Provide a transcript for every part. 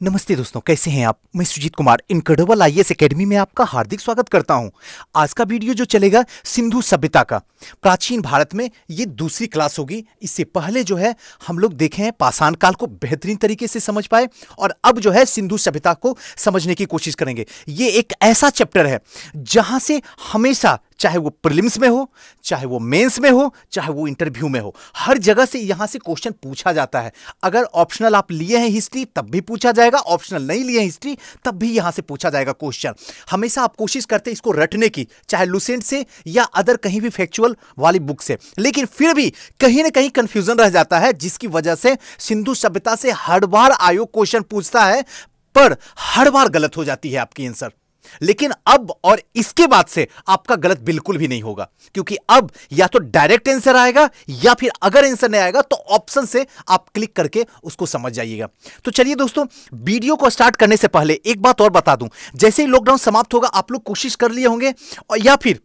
नमस्ते दोस्तों, कैसे हैं आप। मैं Sujeet Kumar incredible IAS academy में आपका हार्दिक स्वागत करता हूं। आज का वीडियो जो चलेगा सिंधु सभ्यता का, प्राचीन भारत में ये दूसरी क्लास होगी। इससे पहले जो है हम लोग देखे हैं पाषाण काल को बेहतरीन तरीके से समझ पाए, और अब जो है सिंधु सभ्यता को समझने की कोशिश करेंगे। ये एक ऐसा चैप्टर है जहां से हमेशा, चाहे वो प्रीलिम्स में हो, चाहे वो मेंस में हो, चाहे वो इंटरव्यू में हो, हर जगह से यहां से क्वेश्चन पूछा जाता है। अगर ऑप्शनल आप लिए हैं हिस्ट्री तब भी पूछा जाएगा, ऑप्शनल नहीं लिए हैं हिस्ट्री तब भी यहां से पूछा जाएगा क्वेश्चन। हमेशा आप कोशिश करते हैं इसको रटने की, चाहे लुसेंट से या अदर कहीं भी फैक्चुअल वाली बुक से, लेकिन फिर भी कहीं ना कहीं कंफ्यूजन रह जाता है, जिसकी वजह से सिंधु सभ्यता से हर बार आयोग क्वेश्चन पूछता है, पर हर बार गलत हो जाती है आपकी आंसर। लेकिन अब और इसके बाद से आपका गलत बिल्कुल भी नहीं होगा, क्योंकि अब या तो डायरेक्ट आंसर आएगा, या फिर अगर आंसर नहीं आएगा तो ऑप्शन से आप क्लिक करके उसको समझ जाइएगा। तो चलिए दोस्तों, वीडियो को स्टार्ट करने से पहले एक बात और बता दूं। जैसे ही लॉकडाउन समाप्त होगा, आप लोग कोशिश कर लिए होंगे और या फिर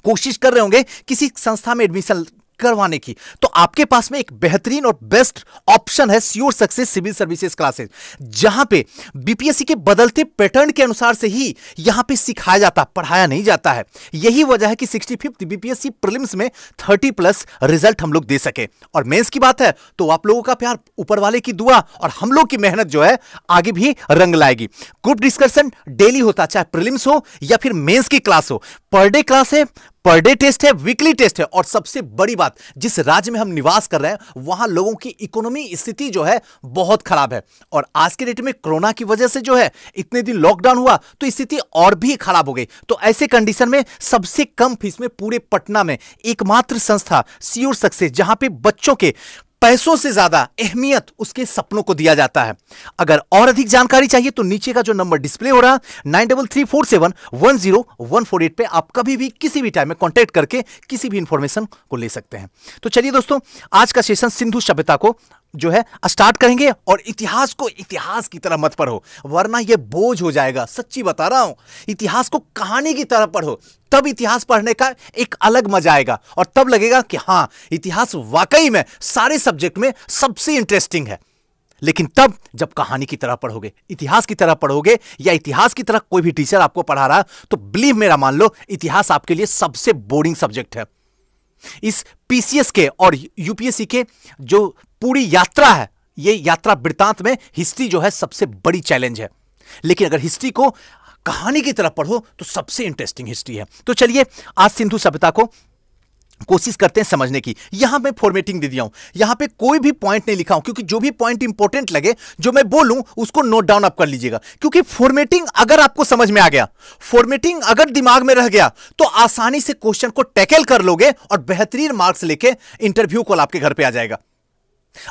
कोशिश कर रहे होंगे किसी संस्था में एडमिशन करवाने की, तो आपके पास में एक बेहतरीन और बेस्ट ऑप्शन है sure success civil services classes, जहां पे बीपीएससी के बदलते पैटर्न के अनुसार से ही यहां पे सिखाया जाता, पढ़ाया नहीं जाता है। यही वजह है कि 65th बीपीएससी प्रीलिम्स में 30+ रिजल्ट हम लोग दे सके। और मेंस की बात है तो आप लोगों का प्यार, ऊपर वाले की दुआ और हम लोग की मेहनत जो है आगे भी रंग लाएगी। ग्रुप डिस्कशन डेली होता, चाहे प्रीलिम्स हो या फिर मेंस की क्लास हो। पर डे क्लास है, पर डे टेस्ट है, वीकली टेस्ट है। और सबसे बड़ी बात, जिस राज्य में हम निवास कर रहे हैं वहां लोगों की इकोनॉमी स्थिति जो है बहुत खराब है, और आज के डेट में कोरोना की वजह से जो है इतने दिन लॉकडाउन हुआ तो स्थिति और भी खराब हो गई। तो ऐसे कंडीशन में सबसे कम फीस में पूरे पटना में एकमात्र संस्था श्योर सक्सेस, जहां पे बच्चों के पैसों से ज्यादा अहमियत उसके सपनों को दिया जाता है। अगर और अधिक जानकारी चाहिए तो नीचे का जो नंबर डिस्प्ले हो रहा 9334710148 पे आप कभी भी किसी भी टाइम में कांटेक्ट करके किसी भी इंफॉर्मेशन को ले सकते हैं। तो चलिए दोस्तों, आज का सेशन सिंधु सभ्यता को जो है स्टार्ट करेंगे, और इतिहास को इतिहास की तरह मत पढ़ो, वरना यह बोझ हो जाएगा। सच्ची बता रहा हूं, इतिहास को कहानी की तरह पढ़ो, तब इतिहास पढ़ने का एक अलग मजा आएगा, और तब लगेगा कि हां, इतिहास वाकई में सारे सब्जेक्ट में सबसे इंटरेस्टिंग है। लेकिन तब जब कहानी की तरह पढ़ोगे, इतिहास की तरह पढ़ोगे, या इतिहास की तरह कोई भी टीचर आपको पढ़ा रहा, तो बिलीव मेरा, मान लो इतिहास आपके लिए सबसे बोरिंग सब्जेक्ट है। इस पीसीएस के और यूपीएससी के जो पूरी यात्रा है, ये यात्रा वृत्तांत में हिस्ट्री जो है सबसे बड़ी चैलेंज है। लेकिन अगर हिस्ट्री को कहानी की तरह पढ़ो तो सबसे इंटरेस्टिंग हिस्ट्री है। तो चलिए आज सिंधु सभ्यता को कोशिश करते हैं समझने की। यहां मैं फॉर्मेटिंग दे दिया हूं, यहां पे कोई भी पॉइंट नहीं लिखा हूं, क्योंकि जो भी पॉइंट इंपॉर्टेंट लगे, जो मैं बोलूं उसको नोट डाउन आप कर लीजिएगा। क्योंकि फॉर्मेटिंग अगर आपको समझ में आ गया, फॉर्मेटिंग अगर दिमाग में रह गया, तो आसानी से क्वेश्चन को टैकल कर लोगे और बेहतरीन मार्क्स लेके इंटरव्यू कॉल आपके घर पे आ जाएगा।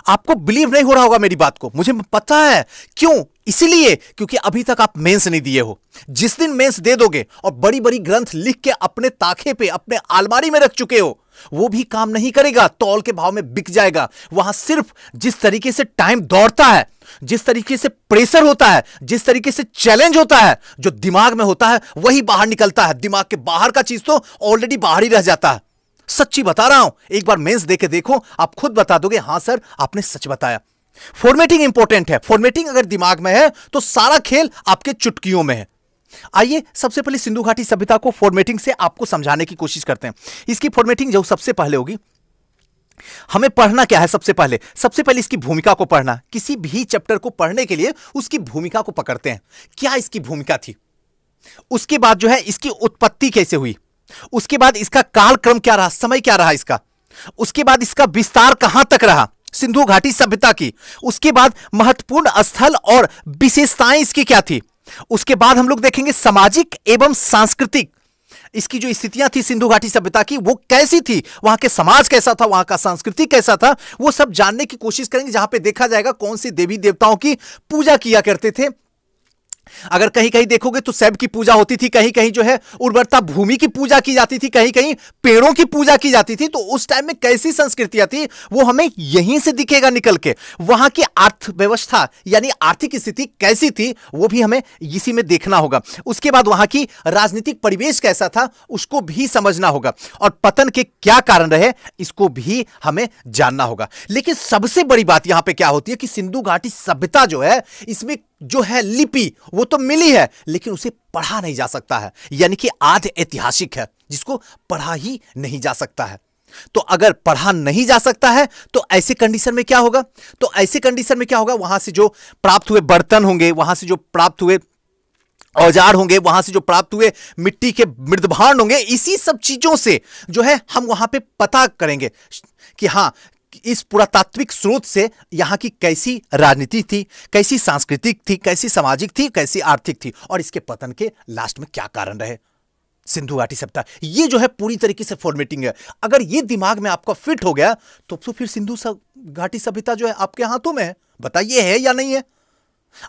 आपको बिलीव नहीं हो रहा होगा मेरी बात को, मुझे पता है। क्यों? इसलिए क्योंकि अभी तक आप मेंस नहीं दिए हो। जिस दिन मेंस दे दोगे और बड़ी बड़ी ग्रंथ लिख के अपने ताखे पे, अपने अलमारी में रख चुके हो, वो भी काम नहीं करेगा, तौल के भाव में बिक जाएगा। वहां सिर्फ जिस तरीके से टाइम दौड़ता है, जिस तरीके से प्रेशर होता है, जिस तरीके से चैलेंज होता है, जो दिमाग में होता है वही बाहर निकलता है। दिमाग के बाहर का चीज तो ऑलरेडी बाहर ही रह जाता है। सच्ची बता रहा हूं, एक बार मेंस देके देखो, आप खुद बता दोगे हां सर आपने सच बताया। फॉर्मेटिंग इंपॉर्टेंट है। फॉर्मेटिंग अगर दिमाग में है तो सारा खेल आपके चुटकियों में है। आइए सबसे पहले सिंधु घाटी सभ्यता को फॉर्मेटिंग से आपको समझाने की कोशिश करते हैं। इसकी फॉर्मेटिंग जो सबसे पहले होगी, हमें पढ़ना क्या है। सबसे पहले इसकी भूमिका को पढ़ना। किसी भी चैप्टर को पढ़ने के लिए उसकी भूमिका को पकड़ते हैं, क्या इसकी भूमिका थी। उसके बाद जो है इसकी उत्पत्ति कैसे हुई, उसके बाद इसका कालक्रम क्या रहा, समय क्या रहा इसका, उसके बाद इसका विस्तार कहां तक रहा सिंधु घाटी सभ्यता की, उसके बाद महत्वपूर्ण स्थल और विशेषताएं इसकी क्या थी, उसके बाद हम लोग देखेंगे सामाजिक एवं सांस्कृतिक इसकी जो स्थितियां थी सिंधु घाटी सभ्यता की वो कैसी थी, वहां के समाज कैसा था, वहां का संस्कृति कैसा था, वो सब जानने की कोशिश करेंगे। जहां पे देखा जाएगा कौन से देवी देवताओं की पूजा किया करते थे। अगर कहीं कहीं देखोगे तो शैव की पूजा होती थी, कहीं कहीं जो है उर्वरता भूमि की पूजा की जाती थी, कहीं कहीं पेड़ों की पूजा की जाती थी। तो उस टाइम में कैसी संस्कृतियां थी वो हमें यहीं से दिखेगा निकल के। वहां की अर्थव्यवस्था यानी आर्थिक स्थिति कैसी थी वो भी हमें इसी में देखना होगा। उसके बाद वहां की राजनीतिक परिवेश कैसा था उसको भी समझना होगा, और पतन के क्या कारण रहे इसको भी हमें जानना होगा। लेकिन सबसे बड़ी बात यहां पे क्या होती है कि सिंधु घाटी सभ्यता जो है इसमें जो है लिपि वो तो मिली है, लेकिन उसे पढ़ा नहीं जा सकता है, यानी कि आध ऐतिहासिक है, जिसको पढ़ा ही नहीं जा सकता है। तो अगर पढ़ा नहीं जा सकता है तो ऐसे कंडीशन में क्या होगा, तो ऐसे कंडीशन में क्या होगा, वहां से जो प्राप्त हुए बर्तन होंगे, वहां से जो प्राप्त हुए औजार होंगे, वहां से जो प्राप्त हुए मिट्टी के मृदभांड होंगे, इसी सब चीजों से जो है हम वहां पे पता करेंगे कि हां, इस पुरातात्विक स्रोत से यहां की कैसी राजनीति थी, कैसी सांस्कृतिक थी, कैसी सामाजिक थी, कैसी आर्थिक थी, और इसके पतन के लास्ट में क्या कारण रहे। सिंधु घाटी सभ्यता, ये जो है पूरी तरीके से फॉर्मेटिंग है। अगर ये दिमाग में आपका फिट हो गया तो फिर सिंधु घाटी सभ्यता जो है आपके हाथों में है। बताइए है या नहीं है।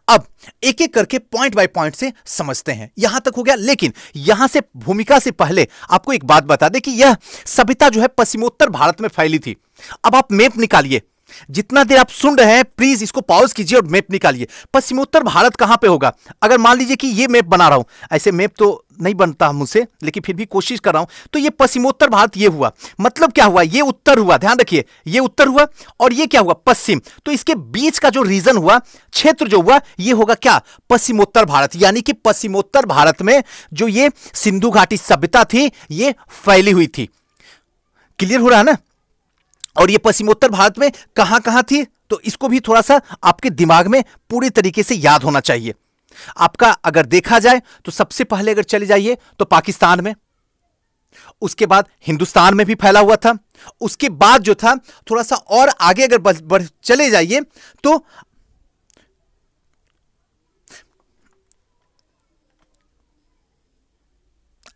अब एक एक करके पॉइंट बाय पॉइंट से समझते हैं। यहां तक हो गया, लेकिन यहां से भूमिका से पहले आपको एक बात बता दें कि यह सभ्यता जो है पश्चिमोत्तर भारत में फैली थी। अब आप मैप निकालिए, जितना देर आप सुन रहे हैं प्लीज इसको पॉज कीजिए और मैप निकालिए। पश्चिमोत्तर भारत कहां पे होगा। अगर मान लीजिए कि ये मैप बना रहा हूं, ऐसे मैप तो नहीं बनता मुझसे, लेकिन फिर भी कोशिश कर रहा हूं, तो ये पश्चिमोत्तर भारत ये हुआ, मतलब क्या हुआ, ये उत्तर हुआ, ध्यान रखिए, ये उत्तर हुआ और ये क्या हुआ, पश्चिम। तो इसके बीच का जो रीजन हुआ, क्षेत्र जो हुआ, ये होगा क्या, पश्चिमोत्तर भारत। यानी कि पश्चिमोत्तर भारत में जो ये सिंधु घाटी सभ्यता थी ये फैली हुई थी। क्लियर हो रहा है ना। और ये पश्चिमोत्तर भारत में कहां कहां थी, तो इसको भी थोड़ा सा आपके दिमाग में पूरी तरीके से याद होना चाहिए। आपका अगर देखा जाए तो सबसे पहले अगर चले जाइए तो पाकिस्तान में, उसके बाद हिंदुस्तान में भी फैला हुआ था, उसके बाद जो था थोड़ा सा और आगे अगर बढ़ चले जाइए तो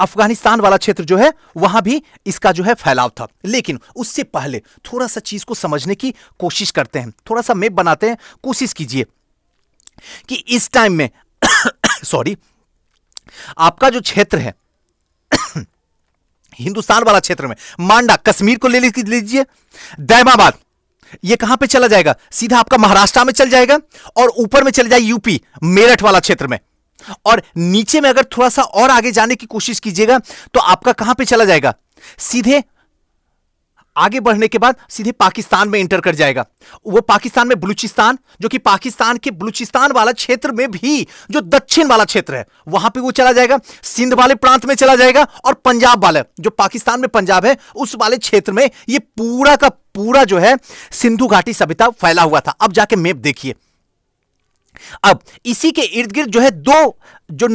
अफगानिस्तान वाला क्षेत्र जो है वहां भी इसका जो है फैलाव था। लेकिन उससे पहले थोड़ा सा चीज को समझने की कोशिश करते हैं, थोड़ा सा मैप बनाते हैं। कोशिश कीजिए कि इस टाइम में सॉरी, आपका जो क्षेत्र है हिंदुस्तान वाला क्षेत्र में, मांडा कश्मीर को ले लीजिए, दैमाबाद ये कहां पे चला जाएगा, सीधा आपका महाराष्ट्र में चल जाएगा, और ऊपर में चले जाए यूपी मेरठ वाला क्षेत्र में, और नीचे में अगर थोड़ा सा और आगे जाने की कोशिश कीजिएगा तो आपका कहां पे चला जाएगा, सीधे आगे बढ़ने के बाद सीधे पाकिस्तान में एंटर कर जाएगा। वो पाकिस्तान में बलूचिस्तान, जो कि पाकिस्तान के बलूचिस्तान वाला क्षेत्र में भी जो दक्षिण वाला क्षेत्र है वहां पे वो चला जाएगा, सिंध वाले प्रांत में चला जाएगा, और पंजाब वाला जो पाकिस्तान में पंजाब है उस वाले क्षेत्र में ये पूरा का पूरा जो है सिंधु घाटी सभ्यता फैला हुआ था। अब जाके मैप देखिए। अब इसी के इर्द गिर्द जो है दो जो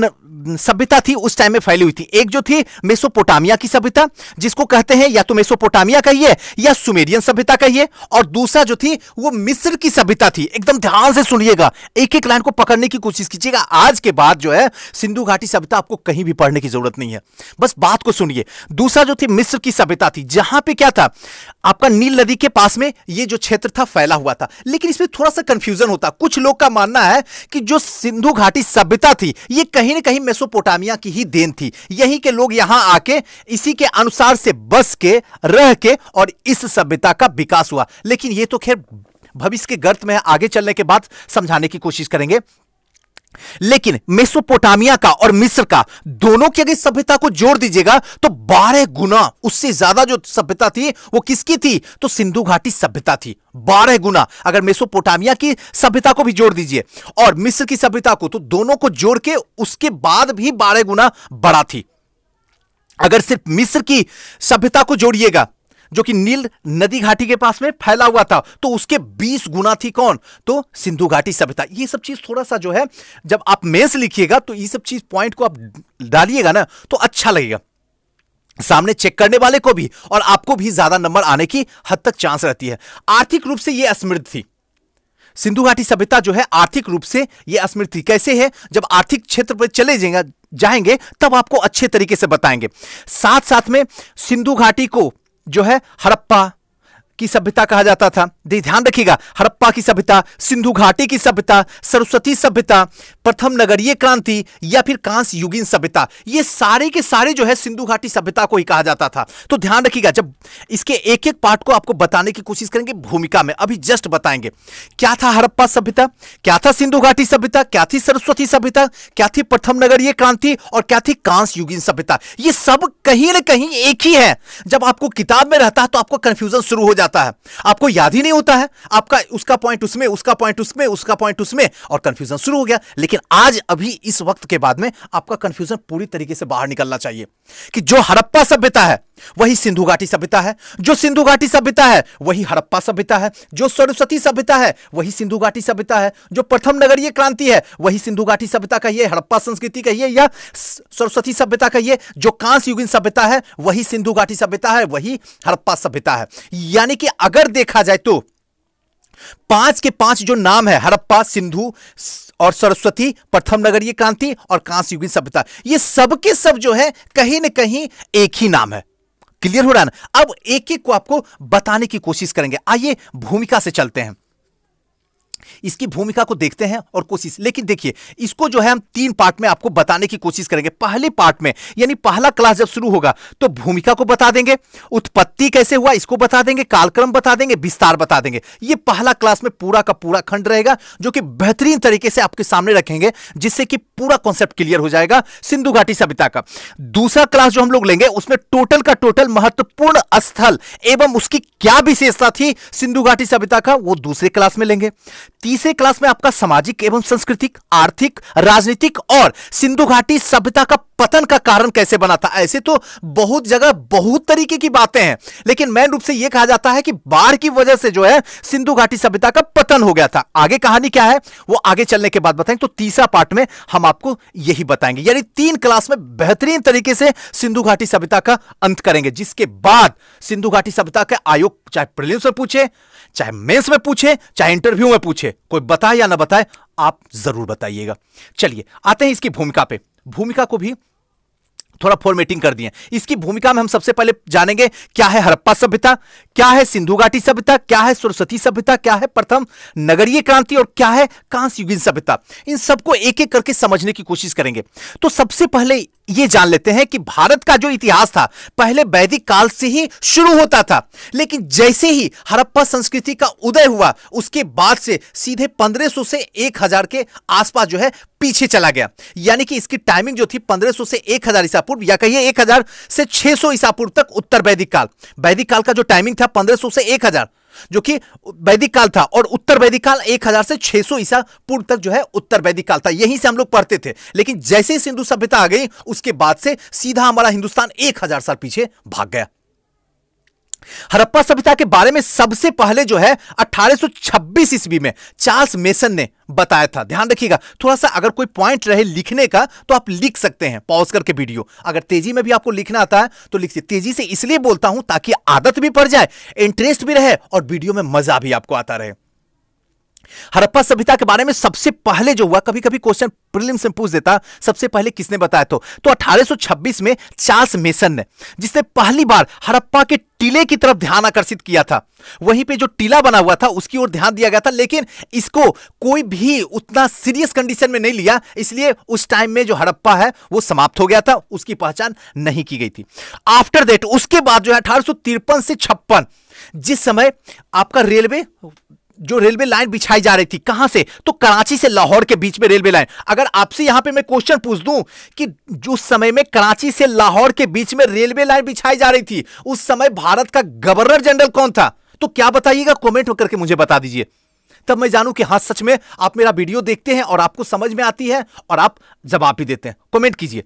सभ्यता थी उस टाइम में फैली हुई थी। एक जो थी मेसोपोटामिया की सभ्यता, जिसको कहते हैं या तो मेसोपोटामिया कहिए या सुमेरियन सभ्यता कहिए, और दूसरा जो थी वो मिस्र की सभ्यता थी। एकदम ध्यान से सुनिएगा, एक एक लाइन को पकड़ने की कोशिश कीजिएगा। आज के बाद जो है सिंधु घाटी सभ्यता आपको कहीं भी पढ़ने की जरूरत नहीं है, बस बात को सुनिए। दूसरा जो थी मिस्र की सभ्यता थी, जहां पे क्या था, आपका नील नदी के पास में ये जो क्षेत्र था फैला हुआ था। लेकिन इसमें थोड़ा सा कंफ्यूजन होता, कुछ लोग का मानना है कि जो सिंधु घाटी सभ्यता थी ये कहीं ना कहीं मेसोपोटामिया की ही देन थी। यहीं के लोग यहां आके इसी के अनुसार से बस के रह के और इस सभ्यता का विकास हुआ। लेकिन ये तो खैर भविष्य के गर्त में आगे चलने के बाद समझाने की कोशिश करेंगे। लेकिन मेसोपोटामिया का और मिस्र का दोनों की अगर सभ्यता को जोड़ दीजिएगा तो 12 गुना उससे ज्यादा जो सभ्यता थी वो किसकी थी, तो सिंधु घाटी सभ्यता थी। 12 गुना अगर मेसोपोटामिया की सभ्यता को भी जोड़ दीजिए और मिस्र की सभ्यता को, तो दोनों को जोड़ के उसके बाद भी 12 गुना बड़ा थी। अगर सिर्फ मिस्र की सभ्यता को जोड़िएगा जो कि नील नदी घाटी के पास में फैला हुआ था, तो उसके 20 गुना थी कौन, तो सिंधु घाटी सभ्यता। ये सब चीज थोड़ा सा जो है जब आप मेंस लिखिएगा तो ये सब चीज पॉइंट को आप डालिएगा ना तो अच्छा लगेगा, सामने चेक करने वाले को भी और आपको भी ज्यादा नंबर आने की हद तक चांस रहती है। आर्थिक रूप से यह असमृद्ध थी सिंधु घाटी सभ्यता जो है, आर्थिक रूप से यह असमृद्ध थी। कैसे है, जब आर्थिक क्षेत्र पर चले जाएंगे तब आपको अच्छे तरीके से बताएंगे। साथ साथ में सिंधु घाटी को जो है हड़प्पा की सभ्यता कहा जाता था। ध्यान रखिएगा, हड़प्पा की सभ्यता, सिंधु घाटी की सभ्यता, सरस्वती सभ्यता, प्रथम नगरीय क्रांति या फिर कांस्य युगीन सभ्यता, ये सारे के सारे जो है सिंधु घाटी सभ्यता को ही कहा जाता था। तो ध्यान रखिएगा, जब इसके एक एक पार्ट को आपको बताने की कोशिश करेंगे भूमिका में, अभी जस्ट बताएंगे क्या था हड़प्पा सभ्यता, क्या था सिंधु घाटी सभ्यता, क्या थी सरस्वती सभ्यता, क्या थी प्रथम नगरीय क्रांति और क्या थी कांस्य युगीन सभ्यता। ये सब कहीं ना कहीं एक ही है। जब आपको किताब में रहता है तो आपको कंफ्यूजन शुरू हो जाता जाता है, आपको याद ही नहीं होता है, आपका उसका पॉइंट उसमें, उसका पॉइंट उसमें, उसका पॉइंट उसमें, और कंफ्यूजन शुरू हो गया। लेकिन आज अभी इस वक्त के बाद में आपका कंफ्यूजन पूरी तरीके से बाहर निकलना चाहिए कि जो हड़प्पा सभ्यता है वही सिंधु घाटी सभ्यता है, जो सिंधु घाटी सभ्यता है वही हड़प्पा सभ्यता है, जो सरस्वती सभ्यता है वही सिंधु घाटी सभ्यता है, जो प्रथम नगरीय क्रांति है वही सिंधु घाटी सभ्यता का ये, हड़प्पा संस्कृति कहिए या सरस्वती सभ्यता कहिए, जो कांस्य युगीन सभ्यता है वही सिंधु घाटी सभ्यता है, वही हड़प्पा सभ्यता है। यानी कि अगर देखा जाए तो 5 के 5 जो नाम है, हड़प्पा, सिंधु और सरस्वती, प्रथम नगरीय क्रांति और कांस्य युगीन सभ्यता, ये सब के सब जो है कहीं ना कहीं एक ही नाम है। क्लियर हो रहा है ना? अब एक एक को आपको बताने की कोशिश करेंगे। आइए भूमिका से चलते हैं, इसकी भूमिका को देखते हैं और कोशिश, लेकिन देखिए इसको जो है हम 3 पार्ट में आपको बताने की कोशिश करेंगे। पहले पार्ट में यानी पहला क्लास जब शुरू होगा तो भूमिका को बता देंगे, उत्पत्ति कैसे हुआ इसको बता देंगे, कालक्रम बता देंगे, विस्तार बता देंगे। यह पहला क्लास में पूरा का पूरा खंड रहेगा जो कि बेहतरीन तरीके से आपके सामने रखेंगे, जिससे कि पूरा कॉन्सेप्ट क्लियर हो जाएगा सिंधु घाटी सभ्यता का। दूसरा क्लास जो हम लोग लेंगे उसमें टोटल का टोटल महत्वपूर्ण स्थल एवं उसकी क्या विशेषता थी सिंधु घाटी सभ्यता का, वो दूसरे क्लास में लेंगे। तीसरे क्लास में आपका सामाजिक एवं सांस्कृतिक, आर्थिक, राजनीतिक और सिंधु घाटी सभ्यता का पतन का कारण कैसे बना था। ऐसे तो बहुत जगह बहुत तरीके की बातें हैं, लेकिन मेन रूप से यह कहा जाता है कि बाढ़ की वजह से जो है सिंधु घाटी सभ्यता का पतन हो गया था। आगे कहानी क्या है वो आगे चलने के बाद बताएंगे। तो तीसरा पार्ट में हम आपको यही बताएंगे, यानी 3 क्लास में बेहतरीन तरीके से सिंधु घाटी सभ्यता का अंत करेंगे, जिसके बाद सिंधु घाटी सभ्यता के आयोग चाहे प्रीलिम्स में पूछे, चाहे मेंस में पूछे, चाहे इंटरव्यू में पूछे, कोई बताए या ना बताए आप जरूर बताइएगा। चलिए आते हैं इसकी भूमिका पे। भूमिका को भी थोड़ा फॉर्मेटिंग कर दिए। इसकी भूमिका में हम सबसे पहले जानेंगे क्या है हड़प्पा सभ्यता, क्या है सिंधु घाटी सभ्यता, क्या है सरस्वती सभ्यता, क्या है प्रथम नगरीय क्रांति और क्या है कांस्य युगीन सभ्यता। इन सबको एक एक करके समझने की कोशिश करेंगे। तो सबसे पहले यह जान लेते हैं कि भारत का जो इतिहास था पहले वैदिक काल से ही शुरू होता था, लेकिन जैसे ही हड़प्पा संस्कृति का उदय हुआ उसके बाद से सीधे 1500 से 1000 के आसपास जो है पीछे चला गया। यानी कि इसकी टाइमिंग जो थी 1500 से 1000 ईसा पूर्व, या कहिए 1000 से 600 ईसा पूर्व तक उत्तर वैदिक काल। वैदिक काल का जो टाइमिंग था 1500 से 1000 जो कि वैदिक काल था, और उत्तर वैदिक काल 1000 से 600 ईसा पूर्व तक जो है उत्तर वैदिक काल था। यहीं से हम लोग पढ़ते थे। लेकिन जैसे ही सिंधु सभ्यता आ गई उसके बाद से सीधा हमारा हिंदुस्तान 1000 साल पीछे भाग गया। हड़प्पा सभ्यता के बारे में सबसे पहले जो है 1826 ईस्वी में चार्ल्स मेसन ने बताया था। ध्यान रखिएगा, थोड़ा सा अगर कोई पॉइंट रहे लिखने का तो आप लिख सकते हैं पॉज करके वीडियो। अगर तेजी में भी आपको लिखना आता है तो लिखिए। तेजी से इसलिए बोलता हूं ताकि आदत भी पड़ जाए, इंटरेस्ट भी रहे और वीडियो में मजा भी आपको आता रहे। हड़प्पा सभ्यता के बारे में सबसे पहले जो हुआ, कभी कभी क्वेश्चन प्रीलिम्स में पूछ देता सबसे पहले किसने बताया, तो 1826 में चार्ल्स मेसन ने, जिसने पहली बार हड़प्पा के टीले की तरफ ध्यान आकर्षित किया था। वहीं पे जो टीला बना हुआ था उसकी ओर ध्यान दिया गया था, लेकिन इसको कोई भी उतना सीरियस कंडीशन में नहीं लिया, इसलिए उस टाइम में जो हड़प्पा है वो समाप्त हो गया था, उसकी पहचान नहीं की गई थी। आफ्टर दैट उसके बाद जो है 1853 से 56 जिस समय आपका रेलवे लाइन बिछाई जा रही थी, कहां से, तो कराची से लाहौर के बीच में रेलवे लाइन। अगर आपसे यहां पे मैं क्वेश्चन पूछ दूं कि जो समय में कराची से लाहौर के बीच में रेलवे लाइन बिछाई जा रही थी उस समय भारत का गवर्नर जनरल कौन था, तो क्या बताइएगा, कमेंट करके मुझे बता दीजिए, तब मैं जानूं कि हां सच में आप मेरा वीडियो देखते हैं और आपको समझ में आती है और आप जवाब भी देते हैं। कमेंट कीजिए।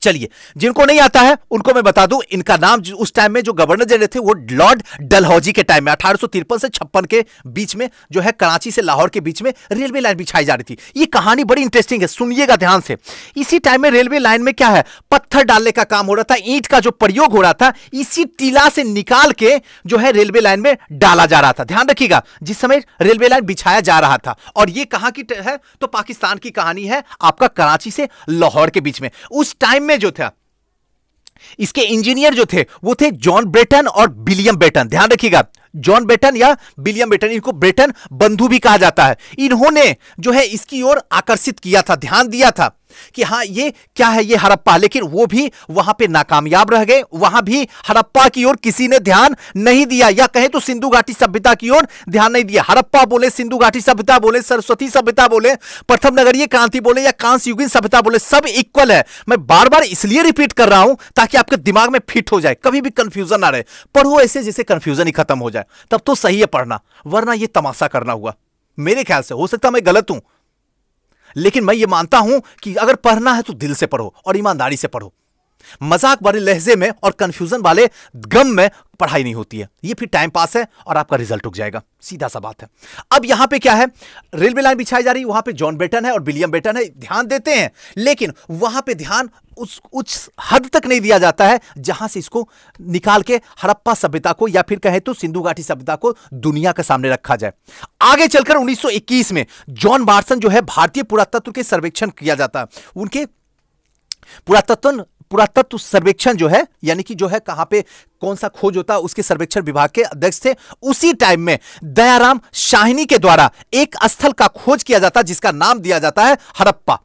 चलिए, जिनको नहीं आता है उनको मैं बता दूं, इनका नाम उस टाइम में जो गवर्नर जनरल थे वो लॉर्ड डलहौजी के टाइम में 1853 से 56 के बीच में जो है कराची से लाहौर के बीच में रेलवे लाइन बिछाई जा रही थी। ये कहानी बड़ी इंटरेस्टिंग है, सुनिएगा ध्यान से। इसी टाइम में रेलवे लाइन में क्या है, पत्थर डालने का काम हो रहा था, ईंट का जो प्रयोग हो रहा था इसी टीला से निकाल के जो है रेलवे लाइन में डाला जा रहा था। ध्यान रखिएगा, जिस समय रेलवे लाइन बिछाया जा रहा था, और ये कहां की है, तो पाकिस्तान की कहानी है, आपका कराची से लाहौर के बीच में। उस टाइम में जो था इसके इंजीनियर जो थे वो थे जॉन ब्रेटन और विलियम बेटन। ध्यान रखिएगा, जॉन बेटन या विलियम बेटन, इनको ब्रेटन बंधु भी कहा जाता है। इन्होंने जो है इसकी ओर आकर्षित किया था, ध्यान दिया था कि हाँ ये क्या है, ये हड़प्पा, लेकिन वो भी वहां पे नाकामयाब रह गए। वहां भी हड़प्पा की ओर किसी ने ध्यान नहीं दिया, या कहें तो सिंधु घाटी सभ्यता की ओर ध्यान नहीं दिया। हड़प्पा बोले, सिंधु घाटी सभ्यता बोले, सरस्वती सभ्यता बोले, प्रथम नगरीय क्रांति बोले या कांस्य युगीन सभ्यता बोले, सब इक्वल है। मैं बार बार इसलिए रिपीट कर रहा हूं ताकि आपके दिमाग में फिट हो जाए, कभी भी कंफ्यूजन ना रहे। पढ़ो ऐसे जैसे कंफ्यूजन ही खत्म हो जाए, तब तो सही है पढ़ना, वरना ये तमाशा करना हुआ। मेरे ख्याल से, हो सकता मैं गलत हूं, लेकिन मैं ये मानता हूं कि अगर पढ़ना है तो दिल से पढ़ो और ईमानदारी से पढ़ो। मजाक वाले लहजे में और कंफ्यूजन वाले गम में पढ़ाई नहीं होती है, ये फिर टाइम पास है और आपका रिजल्ट रुक जाएगा, सीधा सा बात है। अब यहां पे क्या है, रेलवे लाइन बिछाई जा रही है, वहां पे जॉन बेटन है और विलियम बेटन है, ध्यान देते हैं, लेकिन वहां पे ध्यान उस हद तक नहीं दिया जाता है जहां से इसको निकाल के हड़प्पा सभ्यता को या फिर कहे तो सिंधु घाटी सभ्यता को दुनिया के सामने रखा जाए। आगे चलकर 1921 में जॉन मार्सन जो है भारतीय पुरातत्व के सर्वेक्षण किया जाता है। उनके पुरातत्व सर्वेक्षण जो है, यानी कि जो है कहां पे कौन सा खोज होता है, उसके सर्वेक्षण विभाग के अध्यक्ष थे। उसी टाइम में दयाराम शाहिनी के द्वारा एक स्थल का खोज किया जाता है जिसका नाम दिया जाता है हड़प्पा,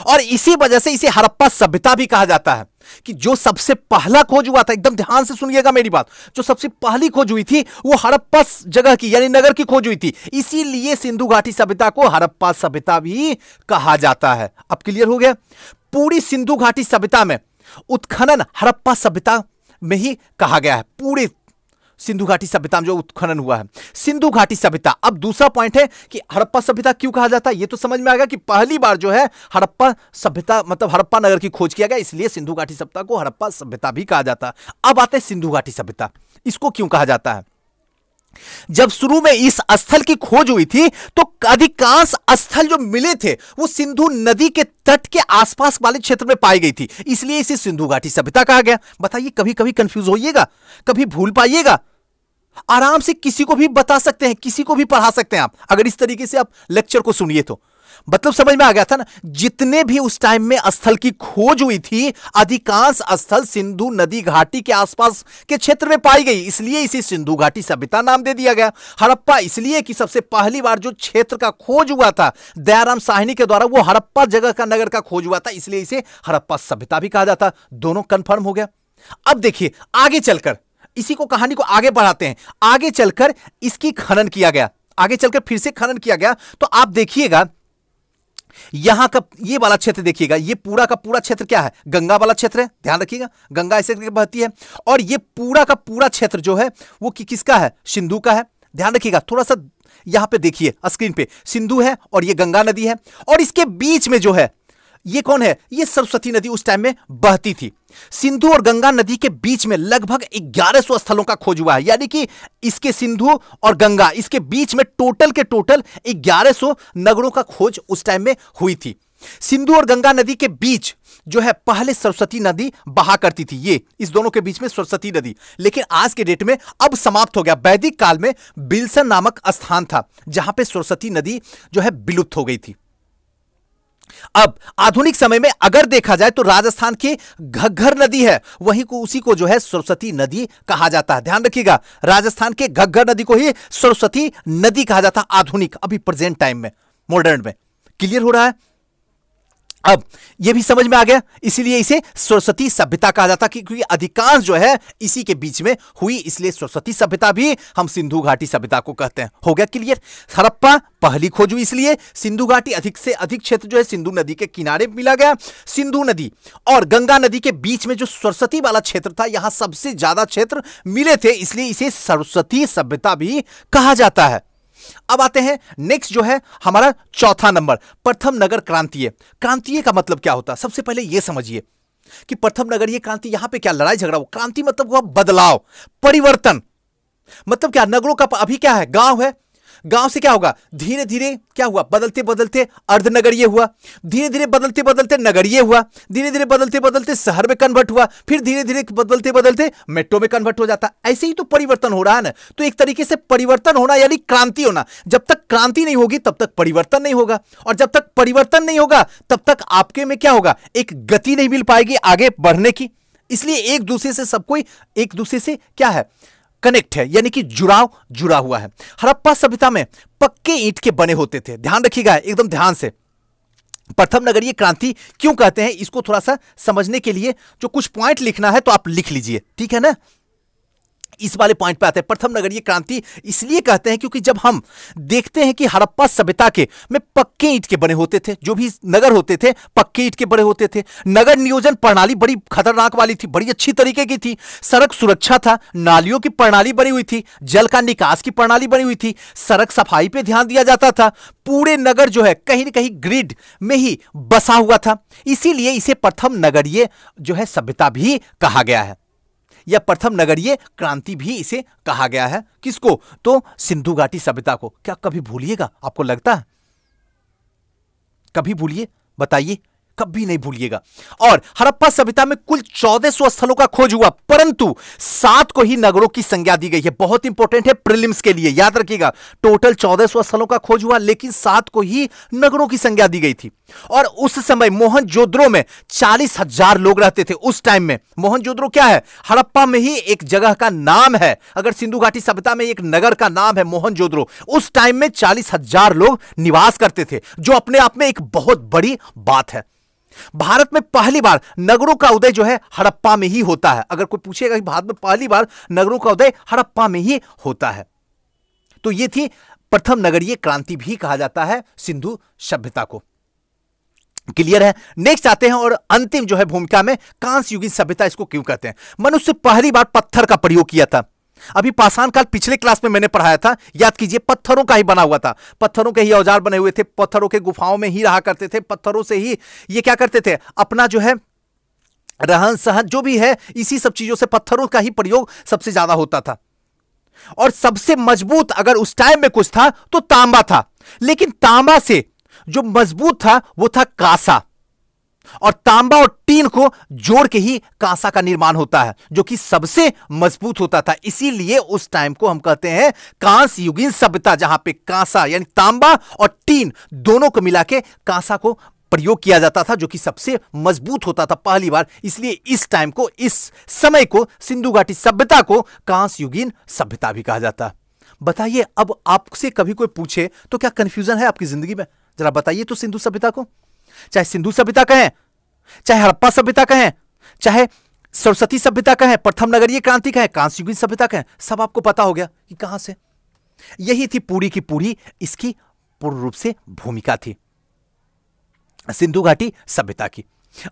और इसी वजह से इसे हड़प्पा सभ्यता भी कहा जाता है। कि जो सबसे पहला खोज हुआ था, एकदम ध्यान से सुनिएगा मेरी बात, जो सबसे पहली खोज हुई थी वो हड़प्पा जगह की यानी नगर की खोज हुई थी, इसीलिए सिंधु घाटी सभ्यता को हड़प्पा सभ्यता भी कहा जाता है। अब क्लियर हो गया। पूरी सिंधु घाटी सभ्यता में उत्खनन हड़प्पा सभ्यता में ही कहा गया है। पूरे सिंधु घाटी सभ्यता में जो उत्खनन हुआ है, सिंधु घाटी सभ्यता। अब दूसरा पॉइंट है कि हड़प्पा सभ्यता क्यों कहा जाता है, ये तो समझ में आ गया कि पहली बार जो है हड़प्पा सभ्यता मतलब हड़प्पा नगर की खोज किया गया, इसलिए सिंधु घाटी सभ्यता को हड़प्पा सभ्यता भी कहा जाता है। अब आते हैं सिंधु घाटी सभ्यता, इसको क्यों कहा जाता है। जब शुरू में इस स्थल की खोज हुई थी तो अधिकांश स्थल जो मिले थे वो सिंधु नदी के तट के आसपास वाले क्षेत्र में पाई गई थी, इसलिए इसे सिंधु घाटी सभ्यता कहा गया। बताइए, कभी कभी कंफ्यूज होइएगा, कभी भूल पाइएगा, आराम से किसी को भी बता सकते हैं, किसी को भी पढ़ा सकते हैं आप, अगर इस तरीके से आप लेक्चर को सुनिए तो। मतलब समझ में आ गया था ना। जितने भी उस टाइम में स्थल की खोज हुई थी, अधिकांश स्थल सिंधु नदी घाटी के आसपास के क्षेत्र में पाई गई, इसलिए इसे सिंधु घाटी सभ्यता नाम दे दिया गया। हड़प्पा इसलिए कि सबसे पहली बार जो क्षेत्र का खोज हुआ था दयाराम साहनी के द्वारा, वो हड़प्पा जगह का नगर का खोज हुआ था, इसलिए इसे हड़प्पा सभ्यता भी कहा जाता। दोनों कंफर्म हो गया। अब देखिए आगे चलकर इसी को, कहानी को आगे बढ़ाते हैं। आगे चलकर इसकी खनन किया गया, आगे चलकर फिर से खनन किया गया, तो आप देखिएगा यहां का ये वाला क्षेत्र देखिएगा, ये पूरा का पूरा क्षेत्र क्या है, गंगा वाला क्षेत्र है, ध्यान रखिएगा, गंगा ऐसे करके बहती है, और ये पूरा का पूरा क्षेत्र जो है वो किसका है, सिंधु का है। ध्यान रखिएगा, थोड़ा सा यहां पे देखिए स्क्रीन पे, सिंधु है और ये गंगा नदी है, और इसके बीच में जो है ये कौन है, ये सरस्वती नदी उस टाइम में बहती थी। सिंधु और गंगा नदी के बीच में लगभग 1100 स्थलों का खोज हुआ है, यानी कि इसके सिंधु और गंगा इसके बीच में टोटल के टोटल 1100 नगरों का खोज उस टाइम में हुई थी। सिंधु और गंगा नदी के बीच जो है पहले सरस्वती नदी बहा करती थी, ये इस दोनों के बीच में सरस्वती नदी, लेकिन आज के डेट में अब समाप्त हो गया। वैदिक काल में बिल्सन नामक स्थान था जहां पे सरस्वती नदी जो है विलुप्त हो गई थी। अब आधुनिक समय में अगर देखा जाए तो राजस्थान की घग्गर नदी है, वहीं को उसी को जो है सरस्वती नदी कहा जाता है। ध्यान रखिएगा, राजस्थान के घग्गर नदी को ही सरस्वती नदी कहा जाता है आधुनिक, अभी प्रेजेंट टाइम में, मॉडर्न में। क्लियर हो रहा है। अब यह भी समझ में आ गया, इसीलिए इसे सरस्वती सभ्यता कहा जाता, क्योंकि अधिकांश जो है इसी के बीच में हुई, इसलिए सरस्वती सभ्यता भी हम सिंधु घाटी सभ्यता को कहते हैं। हो गया क्लियर। हड़प्पा पहली खोज हुई, इसलिए सिंधु घाटी अधिक से अधिक क्षेत्र जो है सिंधु नदी के किनारे मिला गया। सिंधु नदी और गंगा नदी के बीच में जो सरस्वती वाला क्षेत्र था, यहां सबसे ज्यादा क्षेत्र मिले थे, इसलिए इसे सरस्वती सभ्यता भी कहा जाता है। अब आते हैं नेक्स्ट जो है हमारा चौथा नंबर, प्रथम नगर क्रांतीय। क्रांतीय का मतलब क्या होता है, सबसे पहले यह समझिए कि प्रथम नगरीय क्रांति, यहां पे क्या लड़ाई झगड़ा हो, क्रांति मतलब हुआ बदलाव, परिवर्तन। मतलब क्या, नगरों का अभी क्या है, गांव है, गांव से क्या होगा, धीरे धीरे क्या हुआ, बदलते बदलते अर्धनगरीय हुआ, धीरे धीरे बदलते बदलते नगरीय हुआ, धीरे धीरे बदलते बदलते शहर में कन्वर्ट हुआ, फिर धीरे धीरे बदलते बदलते मेट्रो में कन्वर्ट हो जाता। ऐसे ही तो परिवर्तन हो रहा है ना। तो एक तरीके से परिवर्तन होना यानी क्रांति होना। जब तक क्रांति नहीं होगी तब तक परिवर्तन नहीं होगा, और जब तक परिवर्तन नहीं होगा तब तक आपके में क्या होगा, एक गति नहीं मिल पाएगी आगे बढ़ने की। इसलिए एक दूसरे से सब कोई एक दूसरे से क्या है, कनेक्ट है, यानी कि जुड़ा हुआ है। हड़प्पा सभ्यता में पक्के ईंट के बने होते थे, ध्यान रखिएगा एकदम ध्यान से। प्रथम नगरीय क्रांति क्यों कहते हैं, इसको थोड़ा सा समझने के लिए जो कुछ पॉइंट लिखना है तो आप लिख लीजिए, ठीक है ना। इस वाले पॉइंट पे आते हैं। प्रथम नगरीय क्रांति इसलिए कहते हैं क्योंकि जब हम देखते हैं कि हड़प्पा सभ्यता के में पक्के ईंट के बने होते थे, जो भी नगर होते थे पक्के ईंट के बने होते थे। नगर नियोजन प्रणाली बड़ी खतरनाक वाली थी, बड़ी अच्छी तरीके की थी। सड़क सुरक्षा था, नालियों की प्रणाली बनी हुई थी, जल का निकास की प्रणाली बनी हुई थी, सड़क सफाई पे ध्यान दिया जाता था। पूरे नगर जो है कहीं ना कहीं ग्रिड में ही बसा हुआ था, इसीलिए इसे प्रथम नगरीय जो है सभ्यता भी कहा गया है, या प्रथम नगरीय क्रांति भी इसे कहा गया है। किसको? तो सिंधु घाटी सभ्यता को। क्या कभी भूलिएगा? आपको लगता है कभी भूलिए? बताइए, कभी नहीं भूलिएगा। और हड़प्पा सभ्यता में कुल 1400 स्थलों का खोज हुआ, परंतु 7 को ही नगरों की संज्ञा दी गई है। बहुत इंपॉर्टेंट है प्रीलिम्स के लिए, याद रखिएगा। टोटल 1400 स्थलों का खोज हुआ, लेकिन 7 को ही नगरों की संज्ञा दी गई थी। और उस समय मोहनजोदड़ो में 40,000 लोग रहते थे। उस टाइम में मोहनजोदड़ो क्या है? हड़प्पा में ही एक जगह का नाम है। अगर सिंधु घाटी सभ्यता में एक नगर का नाम है मोहनजोदड़ो, उस टाइम में 40,000 लोग निवास करते थे, जो अपने आप में एक बहुत बड़ी बात है। भारत में पहली बार नगरों का उदय जो है हड़प्पा में ही होता है। अगर कोई पूछेगा कि भारत में पहली बार नगरों का उदय हड़प्पा में ही होता है, तो यह थी प्रथम नगरीय क्रांति भी कहा जाता है सिंधु सभ्यता को। क्लियर है? नेक्स्ट आते हैं और अंतिम जो है भूमिका में कांस्य युगीन सभ्यता, इसको क्यों कहते हैं? मनुष्य पहली बार पत्थर का प्रयोग किया था। अभी पाषाण काल पिछले क्लास में मैंने पढ़ाया था, याद कीजिए। पत्थरों का ही बना हुआ था, पत्थरों के ही औजार बने हुए थे, पत्थरों के गुफाओं में ही रहा करते थे, पत्थरों से ही ये क्या करते थे, अपना जो है रहन सहन जो भी है, इसी सब चीजों से पत्थरों का ही प्रयोग सबसे ज्यादा होता था। और सबसे मजबूत अगर उस टाइम में कुछ था तो तांबा था, लेकिन तांबा से जो मजबूत था वो था कांसा, और तांबा और टीन को जोड़ के ही कांसा का निर्माण होता है, जो कि सबसे मजबूत होता था। इसीलिए उस टाइम को हम कहते हैं कांस्य युगीन सभ्यता, जहां पे कांसा यानी तांबा और टीन दोनों को मिला के कांसा को प्रयोग किया जाता था, जो कि सबसे मजबूत होता था पहली बार। इसलिए इस टाइम को, इस समय को, सिंधु घाटी सभ्यता को कांस्य युगीन सभ्यता भी कहा जाता है। बताइए, अब आपसे कभी कोई पूछे तो क्या कंफ्यूजन है आपकी जिंदगी में? जरा बताइए तो। सिंधु सभ्यता को चाहे सिंधु सभ्यता कहें, चाहे हड़प्पा सभ्यता कहें, चाहे सरस्वती सभ्यता कहें, प्रथम नगरीय क्रांति कहें, कांस्य युगीन सभ्यता कहें, सब आपको पता हो गया कि कहां से। यही थी पूरी की पूरी इसकी पूर्ण रूप से भूमिका थी सिंधु घाटी सभ्यता की।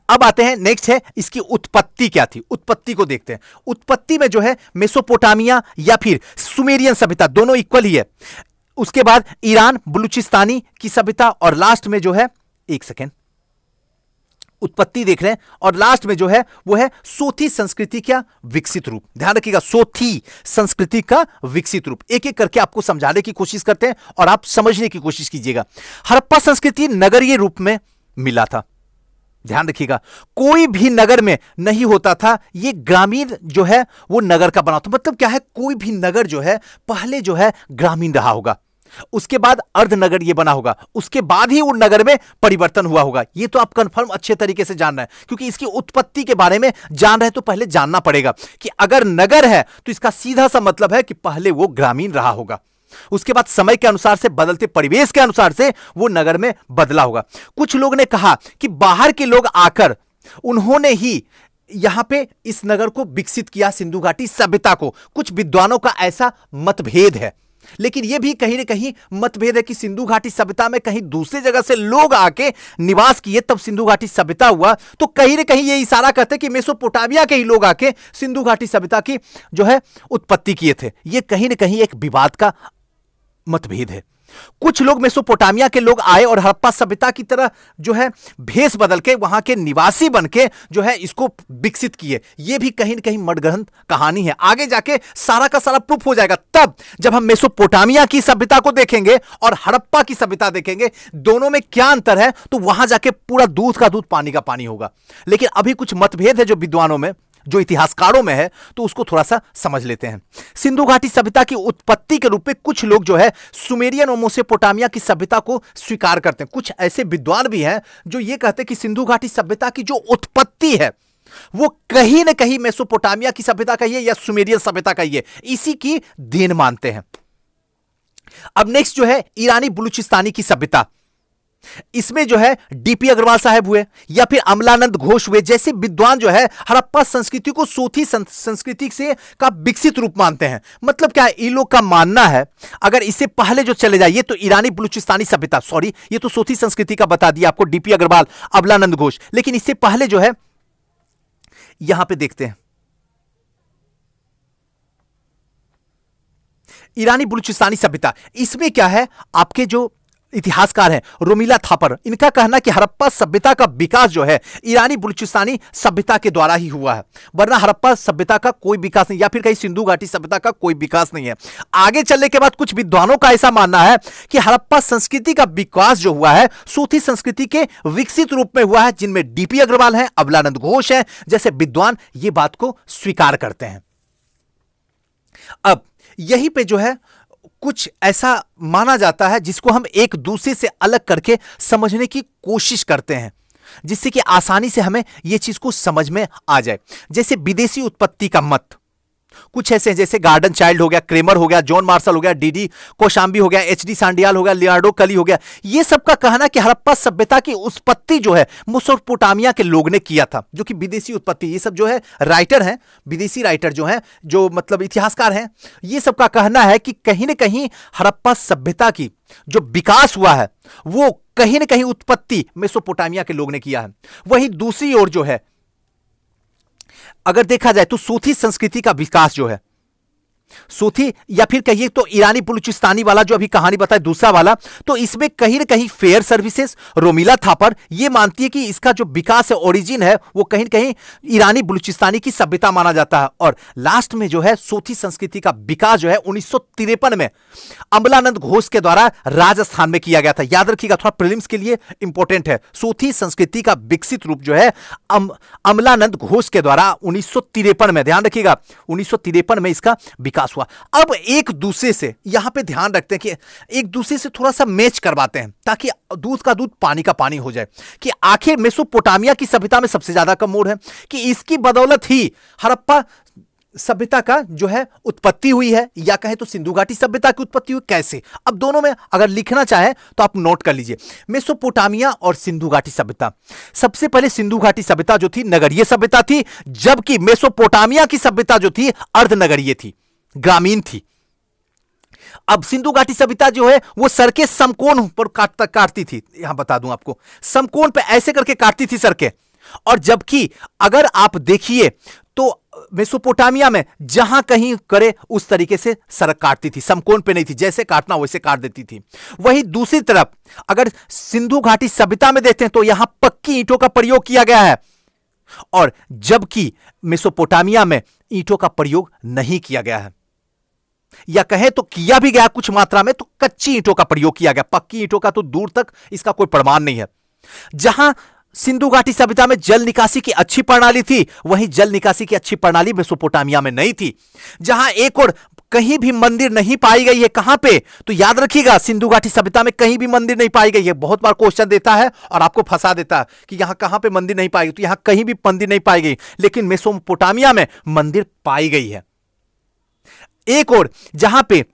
अब आते हैं, नेक्स्ट है इसकी उत्पत्ति क्या थी। उत्पत्ति को देखते हैं। उत्पत्ति में जो है मेसोपोटामिया या फिर सुमेरियन सभ्यता, दोनों इक्वल ही है। उसके बाद ईरान बलूचिस्तानी की सभ्यता, और लास्ट में जो है, एक सेकेंड, उत्पत्ति देख रहे हैं, और लास्ट में जो है वो है सोथी संस्कृति का विकसित रूप। ध्यान रखिएगा, सोथी संस्कृति का विकसित रूप। एक एक करके आपको समझाने की कोशिश करते हैं और आप समझने की कोशिश कीजिएगा। हड़प्पा संस्कृति नगरीय रूप में मिला था। ध्यान रखिएगा, कोई भी नगर में नहीं होता था, ये ग्रामीण जो है वो नगर का बना था। मतलब क्या है, कोई भी नगर जो है पहले जो है ग्रामीण रहा होगा, उसके बाद अर्धनगर ये बना होगा, उसके बाद ही उन नगर में परिवर्तन हुआ होगा। ये तो आप कंफर्म अच्छे तरीके से जान रहे हैं, क्योंकि इसकी उत्पत्ति के बारे में जान रहे हैं तो पहले जानना पड़ेगा कि अगर नगर है तो इसका सीधा सा मतलब है कि पहले वो ग्रामीण रहा होगा, उसके बाद समय के अनुसार से, बदलते परिवेश के अनुसार से वो नगर में बदला होगा। कुछ लोग ने कहा कि बाहर के लोग आकर उन्होंने ही यहां पे इस नगर को विकसित किया, सिंधु घाटी सभ्यता को। कुछ विद्वानों का ऐसा मतभेद है, लेकिन यह भी कहीं ना कहीं मतभेद है कि सिंधु घाटी सभ्यता में कहीं दूसरी जगह से लोग आके निवास किए तब सिंधु घाटी सभ्यता हुआ। तो कहीं ना कहीं यह इशारा करते हैं कि मेसोपोटामिया के ही लोग आके सिंधु घाटी सभ्यता की जो है उत्पत्ति किए थे। यह कहीं ना कहीं एक विवाद का मतभेद है। कुछ लोग मेसोपोटामिया के लोग आए और हड़प्पा सभ्यता की तरह जो है भेष बदल के वहां के निवासी बनके जो है इसको विकसित किए। यह भी कहीं न कहीं मनगढ़ंत कहानी है, आगे जाके सारा का सारा प्रूफ हो जाएगा तब जब हम मेसोपोटामिया की सभ्यता को देखेंगे और हड़प्पा की सभ्यता देखेंगे, दोनों में क्या अंतर है, तो वहां जाके पूरा दूध का दूध पानी का पानी होगा। लेकिन अभी कुछ मतभेद है जो विद्वानों में, जो इतिहासकारों में है, तो उसको थोड़ा सा समझ लेते हैं। सिंधु घाटी सभ्यता की उत्पत्ति के रूप में कुछ लोग जो है सुमेरियन और मेसोपोटामिया की सभ्यता को स्वीकार करते हैं। कुछ ऐसे विद्वान भी हैं जो ये कहते हैं कि सिंधु घाटी सभ्यता की जो उत्पत्ति है वो कहीं ना कहीं मेसोपोटामिया की सभ्यता का ही है या सुमेरियन सभ्यता का ही है, इसी की देन मानते हैं। अब नेक्स्ट जो है ईरानी बलूचिस्तानी की सभ्यता। इसमें जो है डीपी अग्रवाल साहब हुए या फिर अमलानंद घोष हुए जैसे विद्वान जो है हड़प्पा संस्कृति को सोथी संस्कृति से का विकसित रूप मानते हैं। मतलब क्या है, इन लोग का मानना है अगर इससे पहले जो चले जाइए तो ईरानी बलूचिस्तानी सभ्यता, सॉरी ये तो सोथी संस्कृति का बता दिया आपको, डीपी अग्रवाल, अमलानंद घोष, लेकिन इससे पहले जो है यहां पे देखते हैं ईरानी बलूचिस्तानी सभ्यता। इसमें क्या है, आपके जो इतिहासकार हैं रोमिला थापर, इनका कहना कि हड़प्पा सभ्यता का विकास जो है ईरानी बलूचिस्तानी सभ्यता के द्वारा ही हुआ है, वरना हड़प्पा सभ्यता का कोई विकास नहीं, या फिर कहीं सिंधु घाटी सभ्यता का कोई विकास नहीं है। आगे चलने के बाद कुछ विद्वानों का ऐसा मानना है कि हड़प्पा संस्कृति का विकास जो हुआ है सोथी संस्कृति के विकसित रूप में हुआ है, जिनमें डीपी अग्रवाल है, अमलानंद घोष है जैसे विद्वान ये बात को स्वीकार करते हैं। अब यहीं पे जो है कुछ ऐसा माना जाता है जिसको हम एक दूसरे से अलग करके समझने की कोशिश करते हैं, जिससे कि आसानी से हमें यह चीज को समझ में आ जाए। जैसे विदेशी उत्पत्ति का मत कुछ ऐसे हैं, जैसे गार्डन चाइल्ड हो गया, क्रेमर हो गया, जॉन मार्शल हो गया, डीडी कोशाम्बी हो गया, एचडी सांडियाल हो गया, लियोनार्डो कली हो गया, ये सब का कहना कि हड़प्पा सभ्यता की उत्पत्ति जो है मेसोपोटामिया के लोग ने किया था, जो कि विदेशी उत्पत्ति, ये सब जो है राइटर हैं, विदेशी राइटर जो हैं, जो मतलब इतिहासकार हैं, ये सब का कहना है कि कहीं ना कहीं हड़प्पा सभ्यता की जो विकास हुआ है वो कहीं ना कहीं उत्पत्ति मेसोपोटामिया के लोग ने किया है। वहीं दूसरी ओर जो है अगर देखा जाए तो सोथी संस्कृति का विकास जो है, सोथी या फिर कहिए तो ईरानी बलूचिस्तानी वाला जो अभी कहानी बताया दूसरा वाला, तो इसमें कहीं ना कहीं फेयर सर्विसेज, रोमिला थापर ये मानती है कि इसका जो विकास है, ओरिजिन है, वो कहीं ना कहीं ईरानी बलूचिस्तानी की सभ्यता माना जाता है। और लास्ट में जो है सोथी संस्कृति का विकास जो है 1953 में अमलानंद घोष के द्वारा राजस्थान में किया गया था। याद रखिएगा, थोड़ा प्रीलिम्स के लिए इंपॉर्टेंट है, सोथी संस्कृति का विकसित रूप जो है अमलानंद घोष के द्वारा 1953 में, ध्यान रखिएगा 1953 में इसका विकास हुआ। अब एक दूसरे से यहां पे ध्यान रखते हैं कि एक दूसरे से थोड़ा सा मैच करवाते हैं ताकि दूध का दूध पानी का पानी हो जाए, कि आखिर मेसोपोटामिया की सभ्यता में सबसे ज्यादा कम मोड़ है, कि इसकी बदौलत ही हड़प्पा सभ्यता का जो है उत्पत्ति हुई है, या कहे तो सिंधु घाटी सभ्यता की उत्पत्ति हुई, कैसे। अब दोनों में अगर लिखना चाहे तो आप नोट कर लीजिए, मेसोपोटामिया और सिंधु घाटी सभ्यता। सबसे पहले सिंधु घाटी सभ्यता जो थी नगरीय सभ्यता थी, जबकि मेसोपोटामिया की सभ्यता जो थी अर्धनगरीय थी, ग्रामीण थी। अब सिंधु घाटी सभ्यता जो है वो सर के समकोण पर काटती थी, यहां बता दूं आपको, समकोण पे ऐसे करके काटती थी सर के। और जबकि अगर आप देखिए तो मेसोपोटामिया में जहां कहीं करे उस तरीके से सड़क काटती थी, समकोण पे नहीं थी, जैसे काटना वैसे काट देती थी। वहीं दूसरी तरफ अगर सिंधु घाटी सभ्यता में देखते हैं तो यहां पक्की ईंटों का प्रयोग किया गया है, और जबकि मेसोपोटामिया में ईंटों का प्रयोग नहीं किया गया है, या कहें तो किया भी गया कुछ मात्रा में, तो कच्ची ईंटों का प्रयोग किया गया, पक्की ईंटों का तो दूर तक इसका कोई प्रमाण नहीं है। जहां सिंधु घाटी सभ्यता में जल निकासी की अच्छी प्रणाली थी, वहीं जल निकासी की अच्छी प्रणाली मेसोपोटामिया में नहीं थी। जहां एक और कहीं भी मंदिर नहीं पाई गई है, कहां पे, तो याद रखिएगा सिंधु घाटी सभ्यता में कहीं भी मंदिर नहीं पाई गई है। बहुत बार क्वेश्चन देता है और आपको फंसा देता है कि यहां कहां पे मंदिर नहीं पाई गई, तो यहां कहीं भी मंदिर नहीं पाई गई, लेकिन मेसोपोटामिया में मंदिर पाई गई है। एक और जहां पे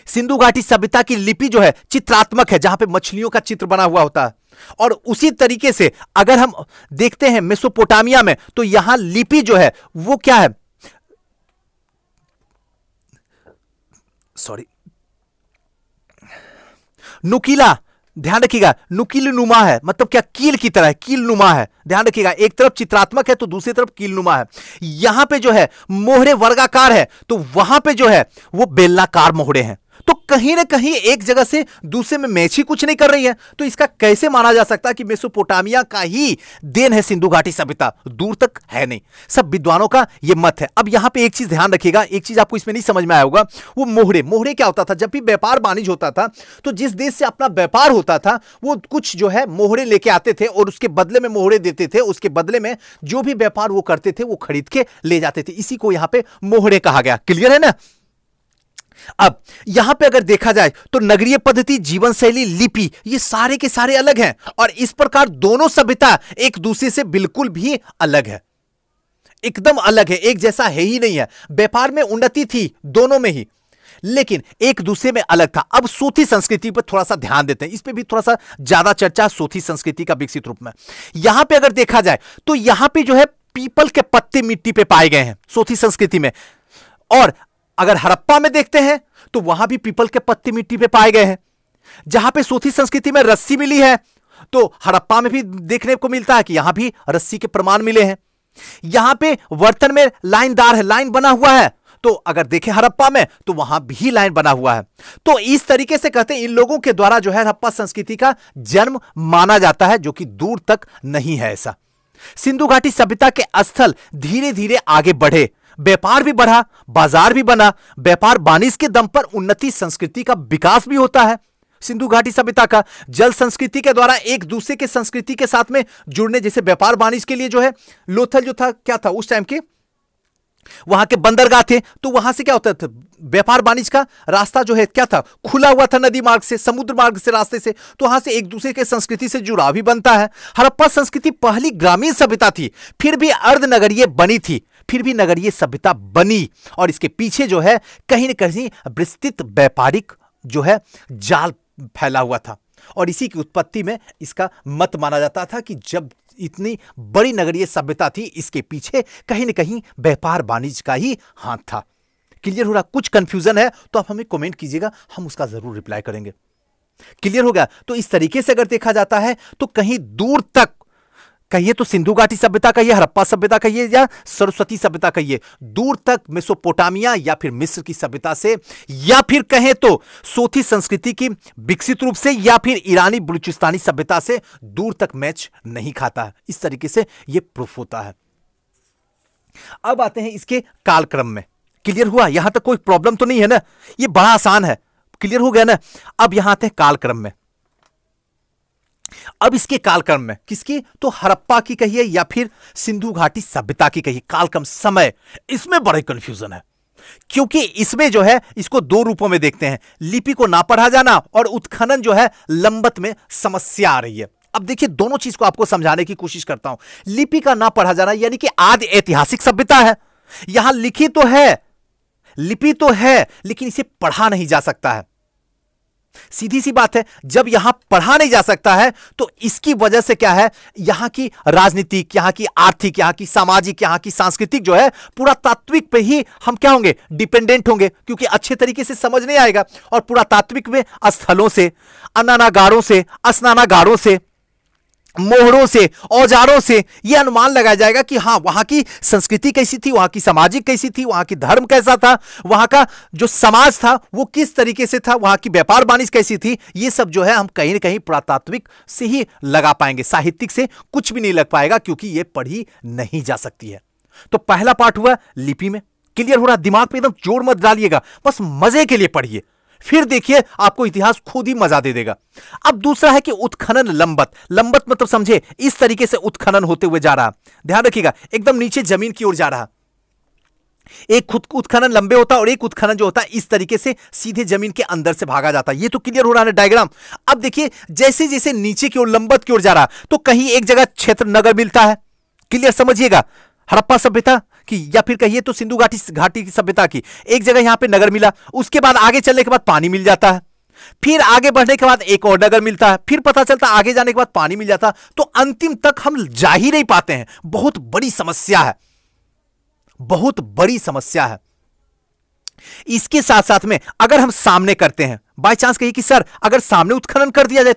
सिंधु घाटी सभ्यता की लिपि जो है चित्रात्मक है, जहां पे मछलियों का चित्र बना हुआ होता है, और उसी तरीके से अगर हम देखते हैं मेसोपोटामिया में तो यहां लिपि जो है वो क्या है, सॉरी, नुकीला, ध्यान रखिएगा, नुकील नुमा है, मतलब क्या कील की तरह, कील नुमा है, ध्यान रखिएगा, एक तरफ चित्रात्मक है तो दूसरी तरफ कील नुमा है। यहां पे जो है मोहरे वर्गाकार है तो वहां पे जो है वो बेलनाकार मोहरे हैं, तो कहीं ना कहीं एक जगह से दूसरे में मैच ही कुछ नहीं कर रही है। तो इसका कैसे माना जा सकता है कि मेसोपोटामिया का ही देन है सिंधु घाटी सभ्यता, दूर तक है नहीं। सब विद्वानों का यह मत है। अब यहां पे एक चीज ध्यान रखिएगा, एक चीज आपको इसमें नहीं समझ में आया होगा, वो मोहरे, मोहरे क्या होता था, जब भी व्यापार वाणिज्य होता था तो जिस देश से अपना व्यापार होता था वो कुछ जो है मोहरे लेके आते थे और उसके बदले में मोहरे देते थे, उसके बदले में जो भी व्यापार वो करते थे वो खरीद के ले जाते थे, इसी को यहां पे मोहरे कहा गया। क्लियर है ना। अब यहां पे अगर देखा जाए तो नगरीय पद्धति, जीवन शैली, लिपि, ये सारे के सारे अलग हैं, और इस प्रकार दोनों सभ्यता एक दूसरे से बिल्कुल भी अलग है, एकदम अलग है, एक जैसा है ही नहीं है। व्यापार में उन्नति थी दोनों में ही, लेकिन एक दूसरे में अलग था। अब सोथी संस्कृति पर थोड़ा सा ध्यान देते हैं, इस पे भी थोड़ा सा ज्यादा चर्चा सोथी संस्कृति का विकसित रूप में। यहां पे अगर देखा जाए तो यहां पे जो है पीपल के पत्ते मिट्टी पे पाए गए हैं सोथी संस्कृति में, और अगर हड़प्पा में देखते हैं तो वहां भी पीपल के पत्ते मिट्टी पे पाए गए हैं। जहां पे सोथी संस्कृति में रस्सी मिली है तो हड़प्पा में भी देखने को मिलता है कि यहां भी रस्सी के प्रमाण मिले हैं। यहां पे बर्तन में लाइनदार है, लाइन बना हुआ है, तो अगर देखें हड़प्पा में तो वहां भी लाइन बना हुआ है। तो इस तरीके से कहते हैं इन लोगों के द्वारा जो है हड़प्पा संस्कृति का जन्म माना जाता है, जो कि दूर तक नहीं है ऐसा। सिंधु घाटी सभ्यता के स्थल धीरे धीरे आगे बढ़े, व्यापार भी बढ़ा, बाजार भी बना, व्यापार वाणिज्य के दम पर उन्नति संस्कृति का विकास भी होता है। सिंधु घाटी सभ्यता का जल संस्कृति के द्वारा एक दूसरे के संस्कृति के साथ में जुड़ने, जैसे व्यापार वाणिज्य के लिए जो है लोथल जो था क्या था उस टाइम के वहां के बंदरगाह थे, तो वहां से क्या होता था व्यापार वाणिज्य का रास्ता जो है क्या था खुला हुआ था, नदी मार्ग से, समुद्र मार्ग से, रास्ते से, तो वहां से एक दूसरे के संस्कृति से जुड़ाव भी बनता है। हड़प्पा संस्कृति पहली ग्रामीण सभ्यता थी, फिर भी अर्धनगरीय बनी थी, फिर भी नगरीय सभ्यता बनी, और इसके पीछे जो है कहीं ना कहीं विस्तृत व्यापारिक जो है जाल फैला हुआ था, और इसी की उत्पत्ति में इसका मत माना जाता था कि जब इतनी बड़ी नगरीय सभ्यता थी इसके पीछे कहीं ना कहीं व्यापार वाणिज्य का ही हाथ था। क्लियर हो रहा? कुछ कंफ्यूजन है तो आप हमें कमेंट कीजिएगा, हम उसका जरूर रिप्लाई करेंगे। क्लियर हो गया? तो इस तरीके से अगर देखा जाता है तो कहीं दूर तक कहिए तो सिंधु घाटी सभ्यता कहिए, हड़प्पा सभ्यता कहिए, या सरस्वती सभ्यता कहिए, दूर तक मेसोपोटामिया या फिर मिस्र की सभ्यता से, या फिर कहें तो सोथी संस्कृति की विकसित रूप से, या फिर ईरानी बलूचिस्तानी सभ्यता से दूर तक मैच नहीं खाता है। इस तरीके से यह प्रूफ होता है। अब आते हैं इसके कालक्रम में। क्लियर हुआ? यहां तक कोई प्रॉब्लम तो नहीं है ना? यह बड़ा आसान है। क्लियर हो गया ना? अब यहां आते हैं कालक्रम में। अब इसके कालक्रम में किसकी? तो हड़प्पा की कहिए या फिर सिंधु घाटी सभ्यता की कहिए, कालक्रम समय, इसमें बड़े कंफ्यूजन है, क्योंकि इसमें जो है इसको दो रूपों में देखते हैं, लिपि को ना पढ़ा जाना और उत्खनन जो है लंबत में समस्या आ रही है। अब देखिए दोनों चीज को आपको समझाने की कोशिश करता हूं। लिपि का ना पढ़ा जाना यानी कि आदि ऐतिहासिक सभ्यता है, यहां लिखी तो है, लिपि तो है, लेकिन इसे पढ़ा नहीं जा सकता है। सीधी सी बात है, जब यहां पढ़ा नहीं जा सकता है तो इसकी वजह से क्या है, यहां की राजनीतिक, यहां की आर्थिक, यहां की सामाजिक, यहां की सांस्कृतिक जो है पुरातात्विक पे ही हम क्या होंगे, डिपेंडेंट होंगे, क्योंकि अच्छे तरीके से समझ नहीं आएगा। और पुरातात्विक में स्थलों से, अन्नागारों से, स्नानागारों से, मोहरों से, औजारों से यह अनुमान लगाया जाएगा कि हां वहां की संस्कृति कैसी थी, वहां की सामाजिक कैसी थी, वहां की धर्म कैसा था, वहां का जो समाज था वो किस तरीके से था, वहां की व्यापार वाणिज्य कैसी थी। ये सब जो है हम कहीं ना कहीं पुरातात्विक से ही लगा पाएंगे, साहित्यिक से कुछ भी नहीं लग पाएगा, क्योंकि ये पढ़ी नहीं जा सकती है। तो पहला पार्ट हुआ लिपि में। क्लियर हो रहा? दिमाग पे एकदम जोर मत डालिएगा, बस मजे के लिए पढ़िए, फिर देखिए आपको इतिहास खुद ही मजा दे देगा। अब दूसरा है कि उत्खनन लंबत। लंबत मतलब समझे इस तरीके से उत्खनन होते हुए जा रहा, ध्यान रखिएगा, एकदम नीचे जमीन की ओर जा रहा। एक खुद उत्खनन लंबे होता है और एक उत्खनन जो होता है इस तरीके से सीधे जमीन के अंदर से भागा जाता है। ये तो क्लियर हो रहा है डायग्राम। अब देखिए जैसे जैसे नीचे की ओर लंबत की ओर जा रहा तो कहीं एक जगह क्षेत्र नगर मिलता है। क्लियर समझिएगा? हड़प्पा सभ्यता की या फिर कहिए तो सिंधु घाटी की सभ्यता की एक जगह यहां पे नगर मिला, उसके बाद आगे चलने के बाद पानी मिल जाता है, फिर आगे बढ़ने के बाद एक और नगर मिलता है, फिर पता चलता आगे जाने के बाद पानी मिल जाता, तो अंतिम तक हम जा ही नहीं पाते हैं। बहुत बड़ी समस्या है, बहुत बड़ी समस्या है। इसके साथ साथ में अगर हम सामने करते हैं, बाय चांस कहिए कि सर अगर सामने उत्खनन कर दिया जाए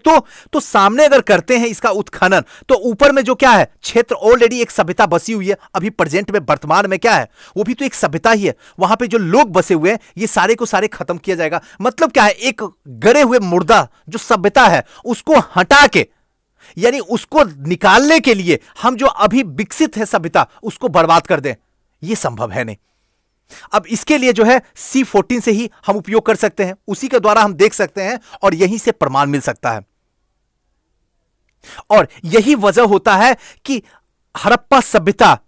तो सामने अगर करते हैं इसका उत्खनन तो ऊपर में जो क्या है क्षेत्र ऑलरेडी एक सभ्यता बसी हुई है, अभी प्रेजेंट में वर्तमान में क्या है वो भी तो एक सभ्यता ही है, वहां पे जो लोग बसे हुए हैं ये सारे को सारे खत्म किया जाएगा। मतलब क्या है, एक गड़े हुए मुर्दा जो सभ्यता है उसको हटा के यानी उसको निकालने के लिए हम जो अभी विकसित है सभ्यता उसको बर्बाद कर दें, यह संभव है नहीं। अब इसके लिए जो है C14 से ही हम उपयोग कर सकते हैं, उसी के द्वारा हम देख सकते हैं और यहीं से प्रमाण मिल सकता है। और यही वजह होता है कि हड़प्पा सभ्यता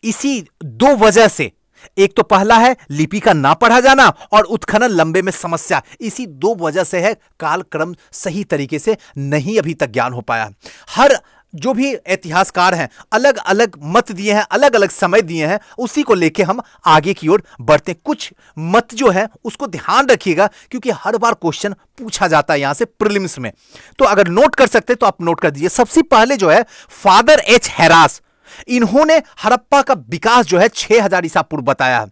इसी दो वजह से, एक तो पहला है लिपि का ना पढ़ा जाना और उत्खनन लंबे में समस्या, इसी दो वजह से है कालक्रम सही तरीके से नहीं अभी तक ज्ञान हो पाया। हर जो भी इतिहासकार हैं अलग अलग मत दिए हैं, अलग अलग समय दिए हैं, उसी को लेके हम आगे की ओर बढ़ते हैं। कुछ मत जो है उसको ध्यान रखिएगा, क्योंकि हर बार क्वेश्चन पूछा जाता है यहां से प्रीलिम्स में। तो अगर नोट कर सकते तो आप नोट कर दीजिए। सबसे पहले जो है फादर एच हैरास, इन्होंने हड़प्पा का विकास जो है 6000 ईसा पूर्व बताया है।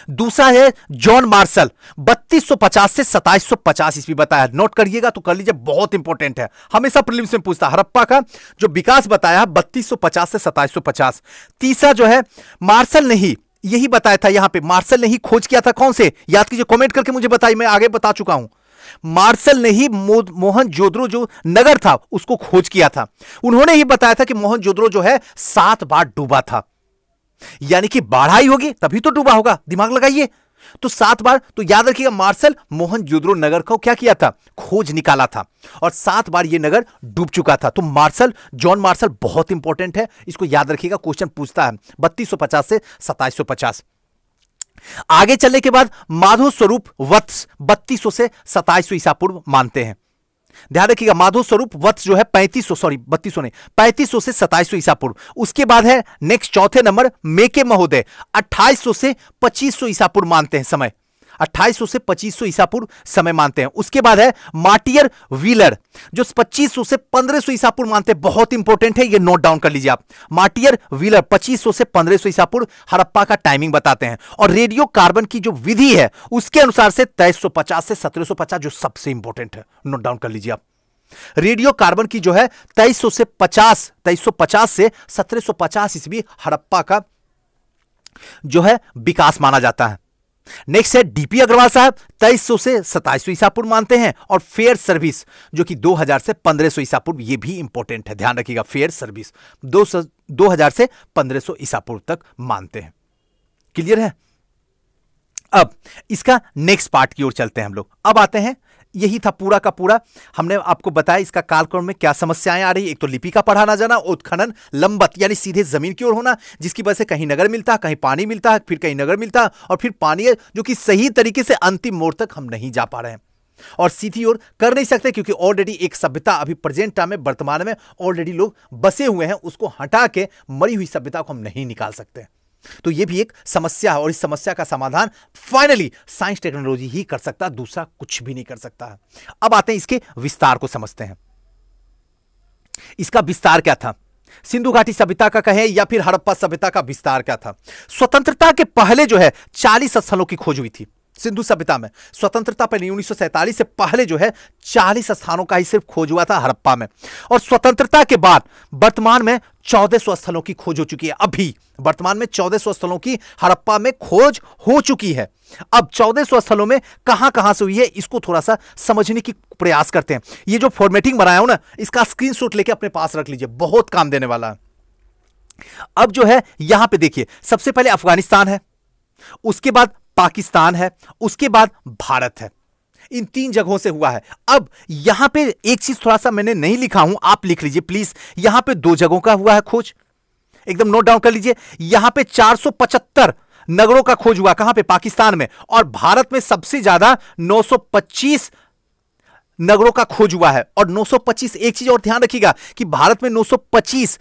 दूसरा है जॉन मार्शल, 3250 से 2750 ईस्वी बताया। नोट करिएगा तो कर लीजिए, बहुत इंपॉर्टेंट है, हमेशा प्रीलिम्स में पूछता। हड़प्पा का जो विकास बताया 3250 से 2750। तीसरा जो है मार्शल ने ही यही बताया था, यहां पे मार्शल ने ही खोज किया था। कौन से, याद कीजिए, कमेंट करके मुझे बताइए, मैं आगे बता चुका हूं। मार्शल ने ही मोहनजोदड़ो जो नगर था उसको खोज किया था। उन्होंने ही बताया था कि मोहनजोदड़ो जो है 7 बार डूबा था, यानी कि बाढ़ आई होगी तभी तो डूबा होगा, दिमाग लगाइए। तो 7 बार, तो याद रखिएगा मार्शल मोहनजोदड़ो नगर को क्या किया था, खोज निकाला था, और 7 बार यह नगर डूब चुका था। तो मार्शल, जॉन मार्शल बहुत इंपॉर्टेंट है, इसको याद रखिएगा, क्वेश्चन पूछता है 3250 से 2750। आगे चलने के बाद माधव स्वरूप वत्स 3200 से 2700 ईसा पूर्व मानते हैं। ध्यान रखिएगा, माधव स्वरूप वत्स जो है 3500 से 2700 ईसा पूर्व। उसके बाद है नेक्स्ट चौथे नंबर मेके महोदय 2800 से 2500 ईसा पूर्व मानते हैं समय, 2800 से 2500 ईसा पूर्व समय मानते हैं। उसके बाद है मार्टियर व्हीलर जो 2500 से 1500 ईसा पूर्व मानते हैं, बहुत इंपॉर्टेंट है, ये नोट डाउन कर लीजिए आप। मार्टियर व्हीलर 2500 से 1500 ईसा पूर्व हड़प्पा का टाइमिंग बताते हैं। और रेडियो कार्बन की जो विधि है उसके अनुसार से 2350 से 1750 जो सबसे इंपॉर्टेंट है, नोट डाउन कर लीजिए आप। रेडियो कार्बन की जो है 2350 से 1750 ईस्वी हड़प्पा का जो है विकास माना जाता है। नेक्स्ट है डीपी अग्रवाल साहब 2300 से 2700 ईसा पूर्व मानते हैं। और फेयर सर्विस जो कि 2000 से 1500 ईसा पूर्व, ये भी इंपॉर्टेंट है, ध्यान रखिएगा, फेयर सर्विस 2000 से 1500 ईसा पूर्व तक मानते हैं। क्लियर है। अब इसका नेक्स्ट पार्ट की ओर चलते हैं हम लोग। अब आते हैं, यही था पूरा का पूरा, हमने आपको बताया इसका कालक्रम में क्या समस्याएं आ रही। एक तो लिपि का पढ़ा ना जाना, उत्खनन लंबत यानी सीधे जमीन की ओर होना, जिसकी वजह से कहीं नगर मिलता है, कहीं पानी मिलता है, फिर कहीं नगर मिलता है, और फिर पानी है जो कि सही तरीके से अंतिम मोड़ तक हम नहीं जा पा रहे हैं और सीधी ओर कर नहीं सकते, क्योंकि ऑलरेडी एक सभ्यता अभी प्रेजेंट टाइम में, वर्तमान में ऑलरेडी लोग बसे हुए हैं, उसको हटा के मरी हुई सभ्यता को हम नहीं निकाल सकते। तो यह भी एक समस्या है, और इस समस्या का समाधान फाइनली साइंस टेक्नोलॉजी ही कर सकता है, दूसरा कुछ भी नहीं कर सकता है। अब आते हैं इसके विस्तार को समझते हैं। इसका विस्तार क्या था, सिंधु घाटी सभ्यता का कहें या फिर हड़प्पा सभ्यता का विस्तार क्या था। स्वतंत्रता के पहले जो है 40 स्थलों की खोज हुई थी सिंधु सभ्यता में। स्वतंत्रता पहले 1947 से पहले जो है 40 स्थानों का ही सिर्फ खोज हुआ था हड़प्पा में। और स्वतंत्रता के बाद वर्तमान में 1400 स्थलों की खोज हो चुकी है। अभी वर्तमान में 1400 स्थलों की हड़प्पा में खोज हो चुकी है। अब 1400 स्थलों में कहां से हुई है, इसको थोड़ा सा समझने की प्रयास करते हैं। ये जो फॉर्मेटिंग बनाया हूं ना, इसका स्क्रीनशॉट लेके अपने पास रख लीजिए, बहुत काम देने वाला है। अब जो है यहां पे देखिए, सबसे पहले अफगानिस्तान है, उसके बाद पाकिस्तान है, उसके बाद भारत है। इन 3 जगहों से हुआ है। अब यहां पे एक चीज थोड़ा सा मैंने नहीं लिखा हूं, आप लिख लीजिए प्लीज। यहां पे 2 जगहों का हुआ है खोज, एकदम नोट डाउन कर लीजिए। यहां पे 475 नगरों का खोज हुआ, कहां पे, पाकिस्तान में। और भारत में सबसे ज्यादा 925 नगरों का खोज हुआ है। और 925, एक चीज और ध्यान रखिएगा कि भारत में 925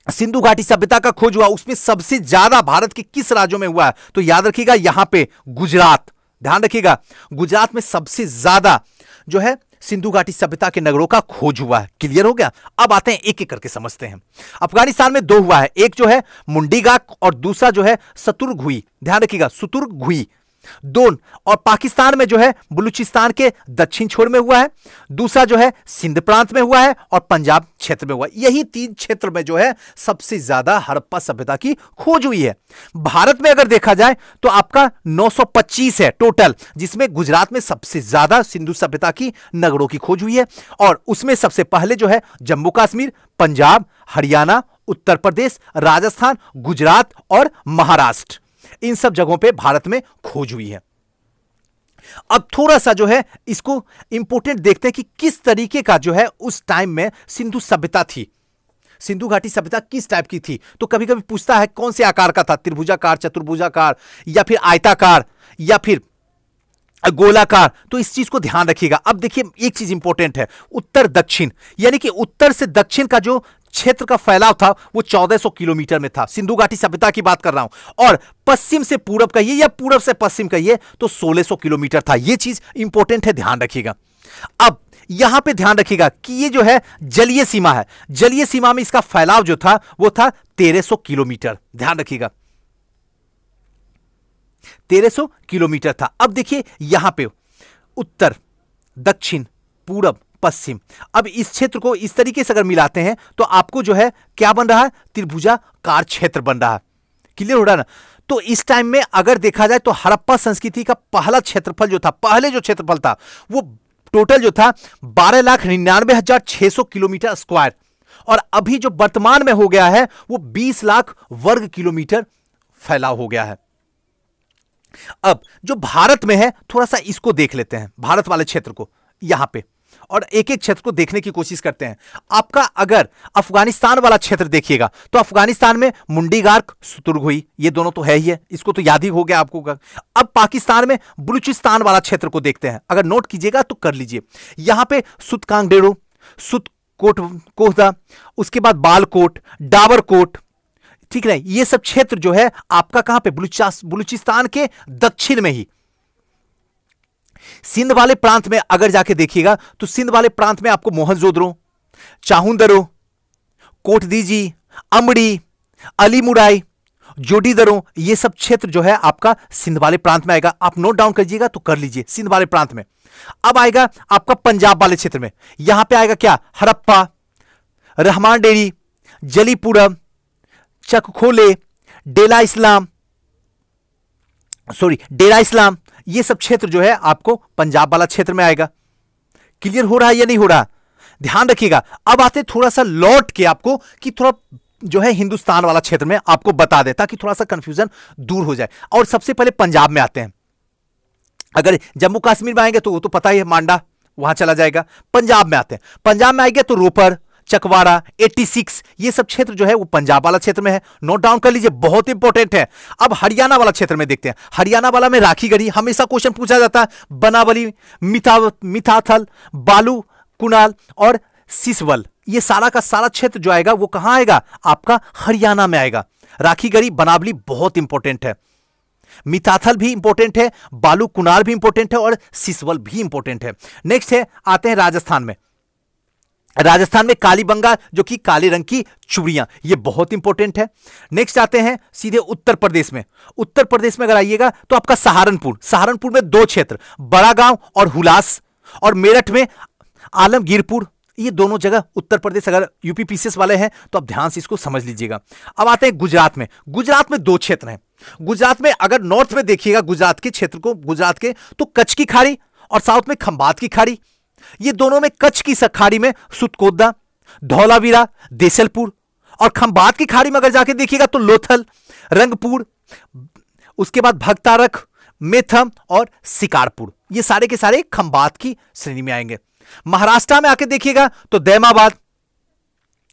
सिंधु घाटी सभ्यता का खोज हुआ, उसमें सबसे ज्यादा भारत के किस राज्यों में हुआ है, तो याद रखिएगा यहां पे गुजरात, ध्यान रखिएगा गुजरात में सबसे ज्यादा जो है सिंधु घाटी सभ्यता के नगरों का खोज हुआ है। क्लियर हो गया। अब आते हैं एक एक करके समझते हैं। अफगानिस्तान में 2 हुआ है, एक जो है मुंडीगाक और दूसरा जो है सतुर्घुई, ध्यान रखिएगा सतुर्घुई 2। और पाकिस्तान में जो है बलूचिस्तान के दक्षिण छोर में हुआ है, दूसरा जो है सिंध प्रांत में हुआ है, और पंजाब क्षेत्र में हुआ है। यही 3 क्षेत्र में जो है सबसे ज्यादा हड़प्पा सभ्यता की खोज हुई है। भारत में अगर देखा जाए तो आपका 925 है टोटल, जिसमें गुजरात में सबसे ज्यादा सिंधु सभ्यता की नगरों की खोज हुई है। और उसमें सबसे पहले जो है जम्मू कश्मीर, पंजाब, हरियाणा, उत्तर प्रदेश, राजस्थान, गुजरात और महाराष्ट्र, इन सब जगहों पे भारत में खोज हुई है। अब थोड़ा सा जो है इसको इंपॉर्टेंट देखते हैं कि किस तरीके का जो है उस टाइम में सिंधु सभ्यता थी, सिंधु घाटी सभ्यता किस टाइप की थी। तो कभी कभी पूछता है कौन से आकार का था, त्रिभुजाकार, चतुर्भुजाकार, या फिर आयताकार, या फिर गोलाकार, तो इस चीज को ध्यान रखिएगा। अब देखिए एक चीज इंपॉर्टेंट है, उत्तर दक्षिण, यानी कि उत्तर से दक्षिण का जो क्षेत्र का फैलाव था वो 1400 किलोमीटर में था, सिंधु घाटी सभ्यता की बात कर रहा हूं। और पश्चिम से पूरब कहिए या पूरब से पश्चिम कहिए तो 1600 किलोमीटर था। यह चीज इंपॉर्टेंट है, ध्यान रखिएगा। अब यहां पे ध्यान रखिएगा कि ये जो है जलीय सीमा है, जलीय सीमा में इसका फैलाव जो था वो था 1300 किलोमीटर, ध्यान रखिएगा 1300 किलोमीटर था। अब देखिए यहां पे उत्तर दक्षिण पूरब पश्चिम, अब इस क्षेत्र को इस तरीके से अगर मिलाते हैं तो आपको जो है क्या बन रहा है, त्रिभुजाकार क्षेत्र बन रहा है। क्लियर हो रहा है ना। तो इस टाइम में अगर देखा जाए तो हड़प्पा संस्कृति का पहला क्षेत्रफल जो था, पहले जो क्षेत्रफल था वो टोटल जो था 12,99,600 किलोमीटर स्क्वायर, और अभी जो वर्तमान में हो गया है वो 20 लाख वर्ग किलोमीटर फैलाव हो गया है। अब जो भारत में है थोड़ा सा इसको देख लेते हैं, भारत वाले क्षेत्र को यहां पे, और एक एक क्षेत्र को देखने की कोशिश करते हैं। आपका अगर अफगानिस्तान वाला क्षेत्र देखिएगा तो अफगानिस्तान में मुंडीगार्क, सुतुर्गुई, ये दोनों तो है ही है, इसको तो याद ही हो गया आपको। अब पाकिस्तान में बलूचिस्तान वाला क्षेत्र को देखते हैं, अगर नोट कीजिएगा तो कर लीजिए। यहां पे सुतकांगडेरो, सुतकोटदा, उसके बाद बालकोट, डाबरकोट, ठीक है, ये सब क्षेत्र जो है आपका कहां पे, बलूचिस्तान के दक्षिण में ही। सिंध वाले प्रांत में अगर जाके देखिएगा तो सिंध वाले प्रांत में आपको मोहनजोदड़ो, चाहुंदरो, कोटदीजी, अमड़ी, अलीमुराई, जोड़ीदरो, ये सब क्षेत्र जो है आपका सिंध वाले प्रांत में आएगा। आप नोट डाउन कीजिएगा तो कर लीजिए, सिंध वाले प्रांत में। अब आएगा आपका पंजाब वाले क्षेत्र में, यहां पे आएगा क्या, हड़प्पा, रहमान डेरी, जलीपुरम, चकखोले, डेरा इस्लाम, ये सब क्षेत्र जो है आपको पंजाब वाला क्षेत्र में आएगा। क्लियर हो रहा है या नहीं हो रहा, ध्यान रखिएगा। अब आते थोड़ा सा लौट के आपको कि थोड़ा जो है हिंदुस्तान वाला क्षेत्र में आपको बता देता कि थोड़ा सा कंफ्यूजन दूर हो जाए। और सबसे पहले पंजाब में आते हैं। अगर जम्मू कश्मीर में आएंगे तो वो तो पता ही है, मांडा वहां चला जाएगा। पंजाब में आते हैं, पंजाब में आएंगे तो रोपर, चकवाड़ा, 86, ये सब क्षेत्र जो है वो पंजाब वाला क्षेत्र में है। नोट डाउन कर लीजिए, बहुत इंपॉर्टेंट है। अब हरियाणा वाला क्षेत्र में देखते हैं। हरियाणा वाला में राखीगढ़ी, हमेशा क्वेश्चन पूछा जाता है, बनावली, मिताथल, बालू, कुनाल और सिसवल, ये सारा का सारा क्षेत्र जो आएगा वो कहां आएगा, आपका हरियाणा में आएगा। राखीगढ़ी, बनावली बहुत इंपॉर्टेंट है, मिताथल भी इंपॉर्टेंट है, बालू कुनाल भी इंपॉर्टेंट है और सिसवल भी इंपॉर्टेंट है। नेक्स्ट है, आते हैं राजस्थान में। राजस्थान में कालीबंगा जो कि काले रंग की चूड़ियां, ये बहुत इंपॉर्टेंट है। नेक्स्ट आते हैं सीधे उत्तर प्रदेश में। उत्तर प्रदेश में अगर आइएगा तो आपका सहारनपुर, सहारनपुर में दो क्षेत्र, बड़ा गांव और हुलास, और मेरठ में आलमगीरपुर, ये दोनों जगह उत्तर प्रदेश। अगर यूपी पीसीएस वाले हैं तो आप ध्यान से इसको समझ लीजिएगा। अब आते हैं गुजरात में। गुजरात में दो क्षेत्र हैं। गुजरात में अगर नॉर्थ में देखिएगा गुजरात के क्षेत्र को, गुजरात के, तो कच्छ की खाड़ी और साउथ में खंबात की खाड़ी, ये दोनों में कच्छ की खाड़ी में सुतकोदा, धौलावीरा, देसलपुर, और खंबात की खाड़ी में अगर जाके देखिएगा तो लोथल, रंगपुर, उसके बाद भगतारक, मेथम और शिकारपुर, ये सारे के सारे खंबात की श्रेणी में आएंगे। महाराष्ट्र में आके देखिएगा तो दैमाबाद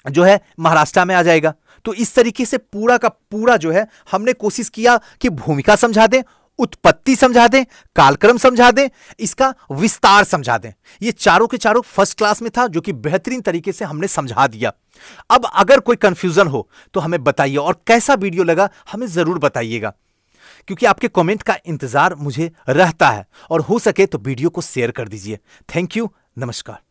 जो है महाराष्ट्र में आ जाएगा। तो इस तरीके से पूरा का पूरा जो है हमने कोशिश किया कि भूमिका समझा दें, उत्पत्ति समझा दें, कालक्रम समझा दें, इसका विस्तार समझा दें। ये चारों के चारों फर्स्ट क्लास में था, जो कि बेहतरीन तरीके से हमने समझा दिया। अब अगर कोई कंफ्यूजन हो तो हमें बताइए, और कैसा वीडियो लगा हमें जरूर बताइएगा, क्योंकि आपके कमेंट का इंतजार मुझे रहता है। और हो सके तो वीडियो को शेयर कर दीजिए। थैंक यू, नमस्कार।